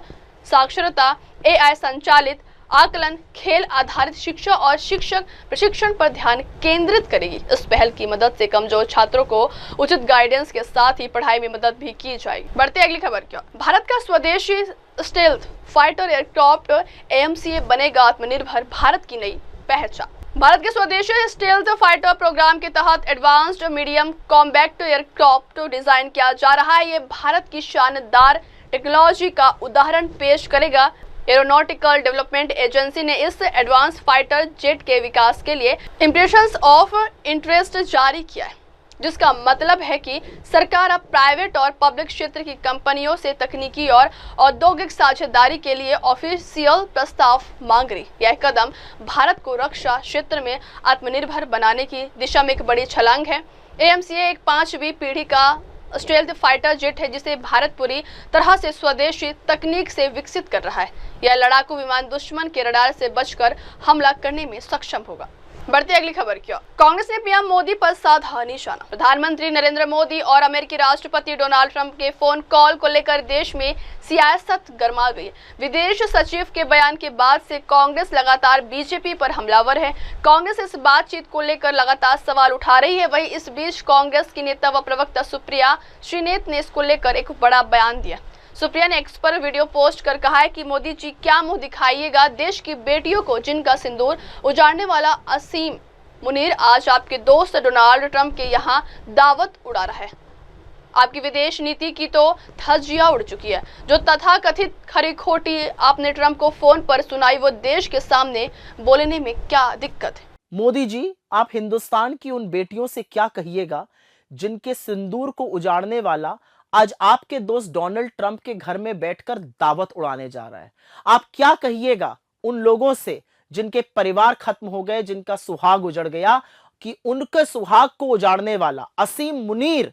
साक्षरता, एआई संचालित आकलन, खेल आधारित शिक्षा और शिक्षक प्रशिक्षण पर ध्यान केंद्रित करेगी। इस पहल की मदद से कमजोर छात्रों को उचित गाइडेंस के साथ ही पढ़ाई में मदद भी की जाएगी। बढ़ते अगली खबर क्या। भारत का स्वदेशी स्टेल्थ फाइटर एयरक्राफ्ट AMCA बनेगा आत्मनिर्भर भारत की नई पहचान। भारत के स्वदेशी स्टेल्थ फाइटर प्रोग्राम के तहत advanced medium combat aircraft design किया जा रहा है। ये भारत की शानदार टेक्नोलॉजी का उदाहरण पेश करेगा। एरोनॉटिकल डेवलपमेंट एजेंसी ने इस एडवांस फाइटर जेट के विकास के लिए इंप्रेशंस ऑफ इंटरेस्ट जारी किया है, जिसका मतलब है कि सरकार अब प्राइवेट और पब्लिक क्षेत्र की कंपनियों से तकनीकी और औद्योगिक साझेदारी के लिए ऑफिशियल प्रस्ताव मांग रही। यह कदम भारत को रक्षा क्षेत्र में आत्मनिर्भर बनाने की दिशा में एक बड़ी छलांग है। AMCA एक 5वीं पीढ़ी का स्टेल्थ फाइटर जेट है, जिसे भारत पूरी तरह से स्वदेशी तकनीक से विकसित कर रहा है। यह लड़ाकू विमान दुश्मन के रडार से बचकर हमला करने में सक्षम होगा। बढ़ती अगली खबर क्या। कांग्रेस ने पीएम मोदी पर साधा निशाना। प्रधानमंत्री नरेंद्र मोदी और अमेरिकी राष्ट्रपति डोनाल्ड ट्रंप के फोन कॉल को लेकर देश में सियासत गर्मा गई। विदेश सचिव के बयान के बाद से कांग्रेस लगातार बीजेपी पर हमलावर है। कांग्रेस इस बातचीत को लेकर लगातार सवाल उठा रही है। वहीं इस बीच कांग्रेस की नेता व प्रवक्ता सुप्रिया श्रीनेत ने इसको लेकर एक बड़ा बयान दिया। सुप्रिया ने एक्स पर वीडियो पोस्ट कर कहा है कि मोदी जी क्या मुंह दिखाइएगा देश की बेटियों को, जिनका सिंदूर उजाड़ने वाला असीम मुनीर आज आपके दोस्त डोनाल्ड ट्रंप के यहाँ दावत उड़ा रहा है। आपकी विदेश नीति की तो धज्जियां उड़ चुकी है। जो तथाकथित खरी खोटी आपने ट्रंप को फोन पर सुनाई, वो देश के सामने बोलने में क्या दिक्कत है? मोदी जी, आप हिंदुस्तान की उन बेटियों से क्या कहिएगा जिनके सिंदूर को उजाड़ने वाला आज आपके दोस्त डोनाल्ड ट्रंप के घर में बैठकर दावत उड़ाने जा रहा है? आप क्या कहिएगा उन लोगों से जिनके परिवार खत्म हो गए, जिनका सुहाग उजड़ गया, कि उनके सुहाग को उजाड़ने वाला असीम मुनीर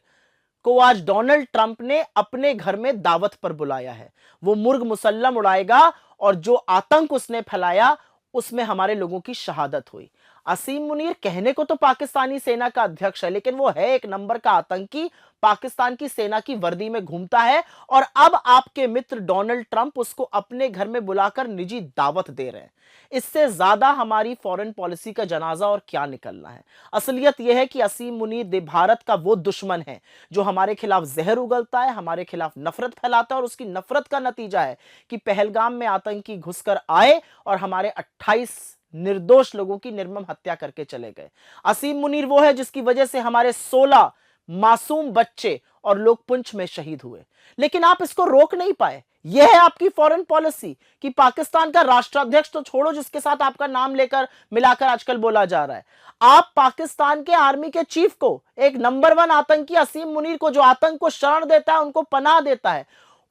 को आज डोनाल्ड ट्रंप ने अपने घर में दावत पर बुलाया है? वो मुर्ग मुसल्लम उड़ाएगा और जो आतंक उसने फैलाया उसमें हमारे लोगों की शहादत हुई। असीम मुनीर कहने को तो पाकिस्तानी सेना का अध्यक्ष है, लेकिन वो है एक नंबर का आतंकी, पाकिस्तान की सेना की वर्दी में घूमता है। और अब आपके मित्र डोनाल्ड ट्रंप उसको अपने घर में बुलाकर निजी दावत दे रहे हैं। इससे ज्यादा हमारी फॉरेन पॉलिसी का जनाजा और क्या निकलना है। असलियत यह है कि असीम मुनीर भारत का वो दुश्मन है जो हमारे खिलाफ जहर उगलता है, हमारे खिलाफ नफरत फैलाता है, और उसकी नफरत का नतीजा है कि पहलगाम में आतंकी घुसकर आए और हमारे 28 निर्दोष लोगों की निर्मम हत्या करके चले गए। असीम मुनीर वो है जिसकी वजह से हमारे 16 मासूम बच्चे और लोग पुंछ में शहीद हुए, लेकिन आप इसको रोक नहीं पाए। यह है आपकी फॉरेन पॉलिसी कि पाकिस्तान का राष्ट्राध्यक्ष तो छोड़ो, जिसके साथ आपका नाम लेकर मिलाकर आजकल बोला जा रहा है, आप पाकिस्तान के आर्मी के चीफ को, एक नंबर 1 आतंकी असीम मुनीर को, जो आतंक को शरण देता है, उनको पनाह देता है,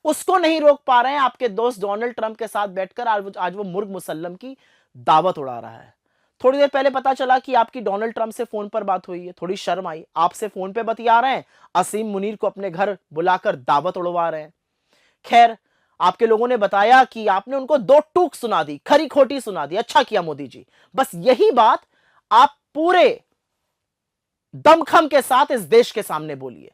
उसको नहीं रोक पा रहे हैं। आपके दोस्त डोनाल्ड ट्रंप के साथ बैठकर आज वो मुर्ग मुसल्लम की दावत उड़ा रहा है। थोड़ी देर पहले पता चला कि आपकी डोनाल्ड ट्रंप से फोन पर बात हुई है, थोड़ी शर्म आई, आपसे फोन पे बतिया रहे हैं, असीम मुनीर को अपने घर बुलाकर दावत उड़वा रहे हैं। खैर, आपके लोगों ने बताया कि आपने उनको 2 टूक सुना दी, खरी खोटी सुना दी। अच्छा किया मोदी जी, बस यही बात आप पूरे दमखम के साथ इस देश के सामने बोलिए।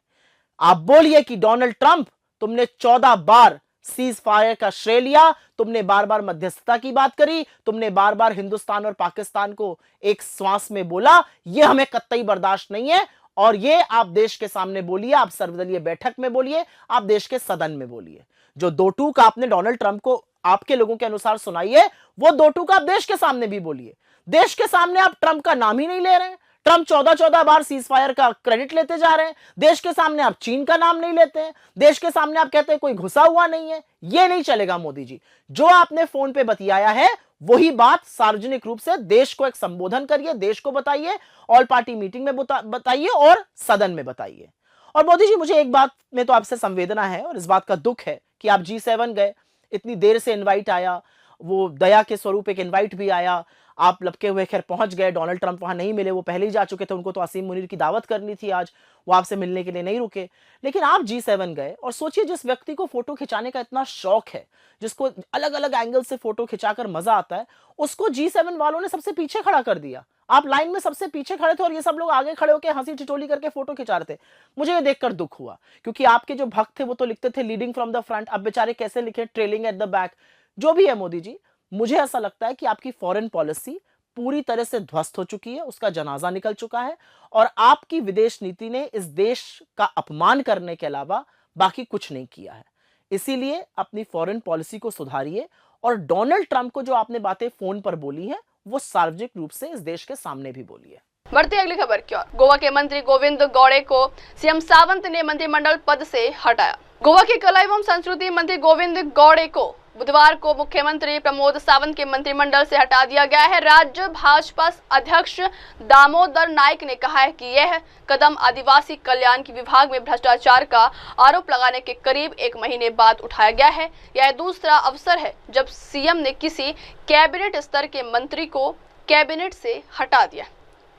आप बोलिए कि डोनाल्ड ट्रंप, तुमने 14 बार सीज फायर का श्रेय लिया, तुमने बार बार मध्यस्थता की बात करी, तुमने बार बार हिंदुस्तान और पाकिस्तान को एक श्वास में बोला। यह हमें कतई बर्दाश्त नहीं है, और ये आप देश के सामने बोलिए, आप सर्वदलीय बैठक में बोलिए, आप देश के सदन में बोलिए। जो 2 टूक आपने डोनाल्ड ट्रंप को आपके लोगों के अनुसार सुनाई है, वो 2 टूक आप देश के सामने भी बोलिए। देश के सामने आप ट्रंप का नाम ही नहीं ले रहे हैं। ट्रंप 14 बार सीज फायर का क्रेडिट लेते जा रहे हैं। देश के सामने आप चीन का नाम नहीं लेते हैं। देश के सामने आप कहते हैं कोई घुसा हुआ नहीं है। यह नहीं चलेगा मोदी जी। जो आपने फोन पे बतियाया है वही बात सार्वजनिक रूप से देश को एक संबोधन करिए, देश को बताइए, ऑल पार्टी मीटिंग में बताइए और सदन में बताइए। और मोदी जी, मुझे एक बात में तो आपसे संवेदना है और इस बात का दुख है कि आप G7 गए, इतनी देर से इनवाइट आया, वो दया के स्वरूप एक इनवाइट भी आया, आप लपके हुए खैर पहुंच गए। डोनाल्ड ट्रंप वहां नहीं मिले, वो पहले ही जा चुके थे, उनको तो असीम मुनीर की दावत करनी थी आज, वो आपसे मिलने के लिए नहीं रुके। लेकिन आप G7 गए और सोचिए, जिस व्यक्ति को फोटो खिंचाने का इतना शौक है, जिसको अलग अलग एंगल से फोटो खिंचाकर मजा आता है, उसको G7 वालों ने सबसे पीछे खड़ा कर दिया। आप लाइन में सबसे पीछे खड़े थे और ये सब लोग आगे खड़े होकर हंसी ठिठोली करके फोटो खिंचा रहे थे। मुझे ये देखकर दुख हुआ, क्योंकि आपके जो भक्त थे वो तो लिखते थे लीडिंग फ्रॉम द फ्रंट, अब बेचारे कैसे लिखे ट्रेलिंग एट द बैक। जो भी है मोदी जी, मुझे ऐसा लगता है कि आपकी फॉरेन पॉलिसी पूरी तरह से ध्वस्त हो चुकी है, उसका जनाजा निकल चुका है, और आपकी विदेश नीति ने इस देश का अपमान करने के अलावा बाकी कुछ नहीं किया है। इसीलिए अपनी फॉरेन पॉलिसी को सुधारिए और डोनाल्ड ट्रंप को जो आपने बातें फोन पर बोली हैं वो सार्वजनिक रूप से इस देश के सामने भी बोलिए। बढ़ती अगली खबर की ओर। गोवा के मंत्री गोविंद गौड़े को सीएम सावंत ने मंत्रिमंडल पद से हटाया। गोवा के कला एवं संस्कृति मंत्री गोविंद गौड़े को बुधवार को मुख्यमंत्री प्रमोद सावंत के मंत्रिमंडल से हटा दिया गया है। राज्य भाजपा अध्यक्ष दामोदर नाइक ने कहा है कि यह कदम आदिवासी कल्याण की विभाग में भ्रष्टाचार का आरोप लगाने के करीब 1 महीने बाद उठाया गया है। यह दूसरा अवसर है जब सीएम ने किसी कैबिनेट स्तर के मंत्री को कैबिनेट से हटा दिया।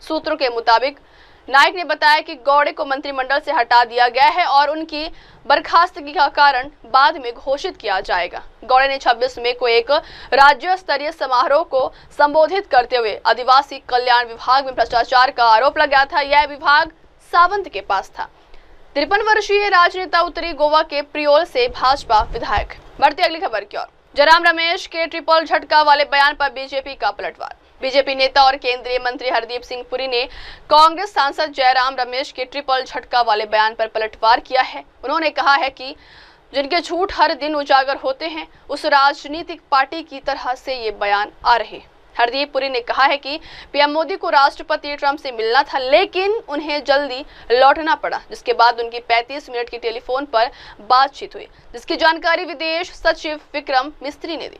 सूत्रों के मुताबिक नाइक ने बताया कि गौड़े को मंत्रिमंडल से हटा दिया गया है और उनकी बर्खास्तगी का कारण बाद में घोषित किया जाएगा। गौड़े ने 26 मई को एक राज्य स्तरीय समारोह को संबोधित करते हुए आदिवासी कल्याण विभाग में भ्रष्टाचार का आरोप लगाया था। यह विभाग सावंत के पास था। 53 वर्षीय राजनेता उत्तरी गोवा के प्रियोल से भाजपा विधायक। बढ़ती अगली खबर की ओर। जयराम रमेश के ट्रिपल झटका वाले बयान पर बीजेपी का पलटवार। बीजेपी नेता और केंद्रीय मंत्री हरदीप सिंह पुरी ने कांग्रेस सांसद जयराम रमेश के ट्रिपल झटका वाले बयान पर पलटवार किया है। उन्होंने कहा है कि जिनके झूठ हर दिन उजागर होते हैं, उस राजनीतिक पार्टी की तरह से ये बयान आ रहे हरदीप पुरी ने कहा है कि पीएम मोदी को राष्ट्रपति ट्रंप से मिलना था, लेकिन उन्हें जल्दी लौटना पड़ा, जिसके बाद उनकी 35 मिनट की टेलीफोन पर बातचीत हुई, जिसकी जानकारी विदेश सचिव विक्रम मिस्त्री ने दी।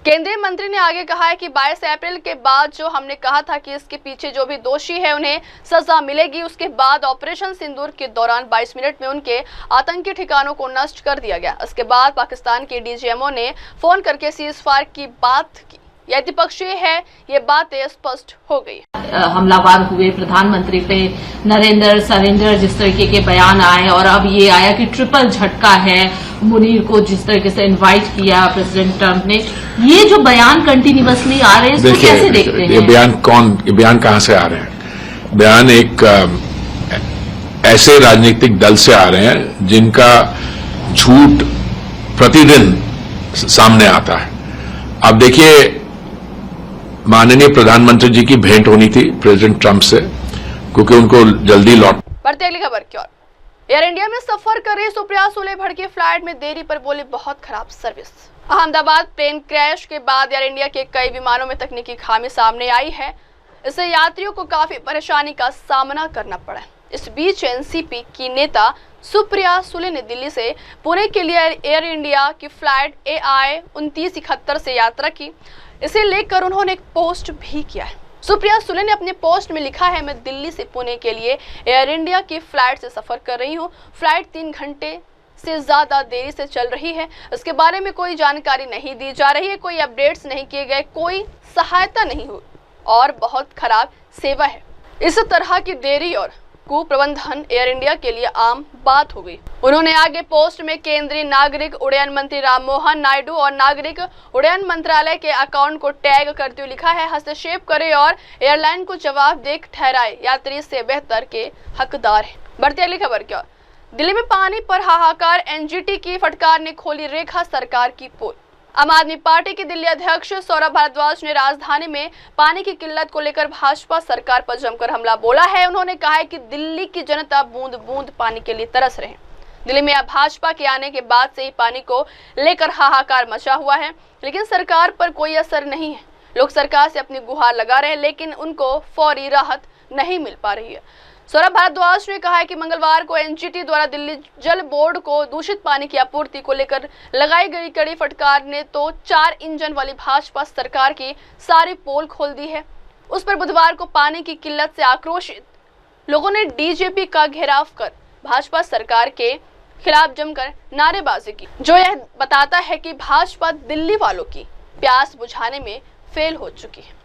केंद्रीय मंत्री ने आगे कहा है कि 22 अप्रैल के बाद जो हमने कहा था कि इसके पीछे जो भी दोषी है उन्हें सजा मिलेगी, उसके बाद ऑपरेशन सिंदूर के दौरान 22 मिनट में उनके आतंकी ठिकानों को नष्ट कर दिया गया। उसके बाद पाकिस्तान के डीजीएमओ ने फोन करके सीज़फायर की बात की। यह द्विपक्षीय है, ये बातें स्पष्ट हो गई। हमलावर हुए प्रधानमंत्री पे नरेंद्र सरेंडर जिस तरीके के बयान आए, और अब ये आया कि ट्रिपल झटका है मुनीर को जिस तरीके से इनवाइट किया प्रेसिडेंट ट्रंप ने, ये जो बयान कंटिन्यूअसली आ रहे हैं इसको कैसे देखते हैं? ये बयान कहां से आ रहे हैं? बयान एक ऐसे राजनीतिक दल से आ रहे हैं जिनका झूठ प्रतिदिन सामने आता है। अब देखिए, माननीय प्रधानमंत्री जी की भेंट होनी थी प्रेसिडेंट ट्रंप से, क्योंकि उनको जल्दी लौट। बढ़ते अगली खबर की ओर। एयर इंडिया में सफर कर रही सुप्रिया सुले भड़के फ्लाइट में देरी पर बोले बहुत खराब सर्विस। अहमदाबाद प्लेन क्रैश के बाद एयर इंडिया के कई विमानों में तकनीकी खामी सामने आई है। इससे यात्रियों को काफी परेशानी का सामना करना पड़ा। इस बीच एनसीपी की नेता सुप्रिया सुले ने दिल्ली से पुणे के लिए एयर इंडिया की फ्लाइट AI 2971 से यात्रा की। इसे लेकर उन्होंने एक पोस्ट भी किया है। सुप्रिया सुले ने अपने पोस्ट में लिखा है, मैं दिल्ली से पुणे के लिए एयर इंडिया की फ्लाइट से सफर कर रही हूँ। फ्लाइट 3 घंटे से ज्यादा देरी से चल रही है। इसके बारे में कोई जानकारी नहीं दी जा रही है, कोई अपडेट्स नहीं किए गए, कोई सहायता नहीं हुई और बहुत खराब सेवा है। इस तरह की देरी और कुप्रबंधन एयर इंडिया के लिए आम बात हो गई। उन्होंने आगे पोस्ट में केंद्रीय नागरिक उड्डयन मंत्री राममोहन नायडू और नागरिक उड्डयन मंत्रालय के अकाउंट को टैग करते हुए लिखा है, हस्तक्षेप करे और एयरलाइन को जवाबदेह ठहराए, यात्री से बेहतर के हकदार है। बढ़ती अगली खबर क्या? दिल्ली में पानी पर हाहाकार, एनजीटी की फटकार ने खोली रेखा सरकार की पोल। आम आदमी पार्टी के दिल्ली अध्यक्ष सौरभ भारद्वाज ने राजधानी में पानी की किल्लत को लेकर भाजपा सरकार पर जमकर हमला बोला है। उन्होंने कहा है कि दिल्ली की जनता बूंद बूंद पानी के लिए तरस रहे हैं। दिल्ली में अब भाजपा के आने के बाद से ही पानी को लेकर हाहाकार मचा हुआ है, लेकिन सरकार पर कोई असर नहीं है। लोग सरकार से अपनी गुहार लगा रहे हैं, लेकिन उनको फौरी राहत नहीं मिल पा रही है। सौरभ भारद्वाज ने कहा है कि मंगलवार को एनजीटी द्वारा दिल्ली जल बोर्ड को दूषित पानी की आपूर्ति को लेकर लगाई गई कड़ी फटकार ने तो 4 इंजन वाली भाजपा सरकार की सारी पोल खोल दी है। उस पर बुधवार को पानी की किल्लत से आक्रोशित लोगों ने डीजीपी का घेराव कर भाजपा सरकार के खिलाफ जमकर नारेबाजी की, जो यह बताता है कि भाजपा दिल्ली वालों की प्यास बुझाने में फेल हो चुकी है।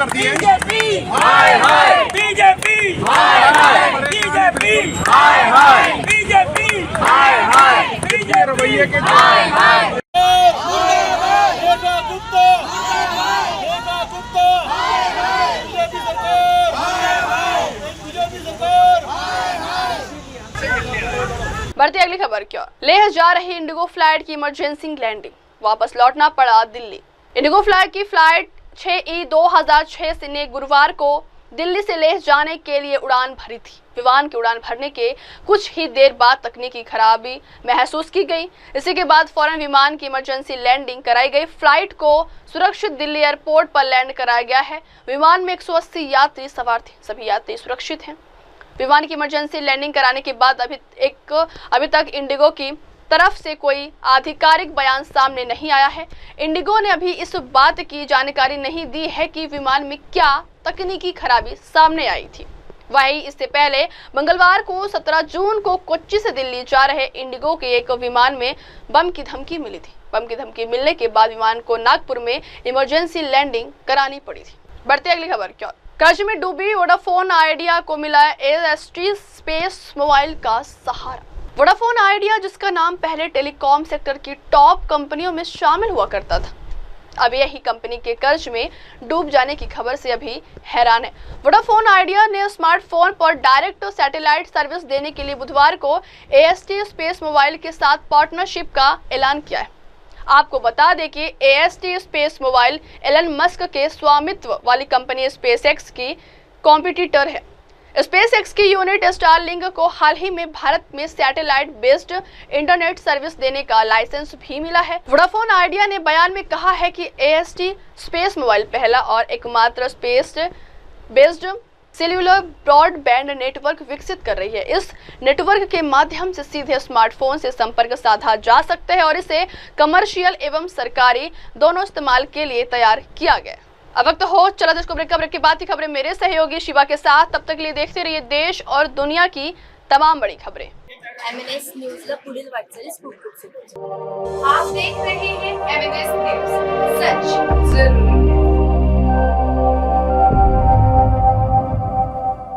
बीजेपी हाय हाय, बीजेपी हाय हाय, बीजेपी हाय हाय, बीजेपी हाय हाय, बीजेपी रवैये के हाय हाय। बढ़ती अगली खबर क्या? लेह जा रही इंडिगो फ्लाइट की इमरजेंसी लैंडिंग, वापस लौटना पड़ा दिल्ली। इंडिगो फ्लाइट की फ्लाइट 6E-2006 ने गुरुवार को दिल्ली से लेह जाने के लिए उड़ान भरी थी। विमान की उड़ान भरने के कुछ ही देर बाद तकनीकी खराबी महसूस की गई। इसी के बाद फौरन विमान की इमरजेंसी लैंडिंग कराई गई। फ्लाइट को सुरक्षित दिल्ली एयरपोर्ट पर लैंड कराया गया है। विमान में 180 यात्री सवार थे, सभी यात्री सुरक्षित हैं। विमान की इमरजेंसी लैंडिंग कराने के बाद अभी तक इंडिगो की तरफ से कोई आधिकारिक बयान सामने नहीं आया है। इंडिगो ने अभी इस बात की जानकारी नहीं दी है कि विमान में क्या तकनीकी खराबी सामने आई थी। वहीं इससे पहले मंगलवार को 17 जून को कोच्चि से दिल्ली जा रहे इंडिगो के एक विमान में बम की धमकी मिली थी। बम की धमकी मिलने के बाद विमान को नागपुर में इमरजेंसी लैंडिंग करानी पड़ी थी। बढ़ते अगली खबर क्या? कर्ज में डूबी वोडाफोन आइडिया को मिला AST स्पेस मोबाइल का सहारा। वोडाफोन आइडिया, जिसका नाम पहले टेलीकॉम सेक्टर की टॉप कंपनियों में शामिल हुआ करता था, अब यही कंपनी के कर्ज में डूब जाने की खबर से अभी हैरान है। वोडाफोन आइडिया ने स्मार्टफोन पर डायरेक्ट सैटेलाइट सर्विस देने के लिए बुधवार को AST स्पेस मोबाइल के साथ पार्टनरशिप का ऐलान किया है। आपको बता दें कि AST Space Mobile Elon Musk के स्वामित्व वाली कंपनी SpaceX की कॉम्पिटिटर है। SpaceX की यूनिट स्टारलिंक को हाल ही में भारत में सैटेलाइट बेस्ड इंटरनेट सर्विस देने का लाइसेंस भी मिला है। वोडाफोन आइडिया ने बयान में कहा है कि AST स्पेस मोबाइल पहला और एकमात्र space based cellular broadband network विकसित कर रही है। इस नेटवर्क के माध्यम से सीधे स्मार्टफोन से संपर्क साधा जा सकता है और इसे कमर्शियल एवं सरकारी दोनों इस्तेमाल के लिए तैयार किया गया। अब वक्त हो चला देश को ब्रेक के बाद की खबरें मेरे सहयोगी शिवा के साथ। तब तक के लिए देखते रहिए देश और दुनिया की तमाम बड़ी खबरें। MNS न्यूज ला पुढील वाटचाली स्कूप आप देख रहे हैं MNS न्यूज, सच जरूरी।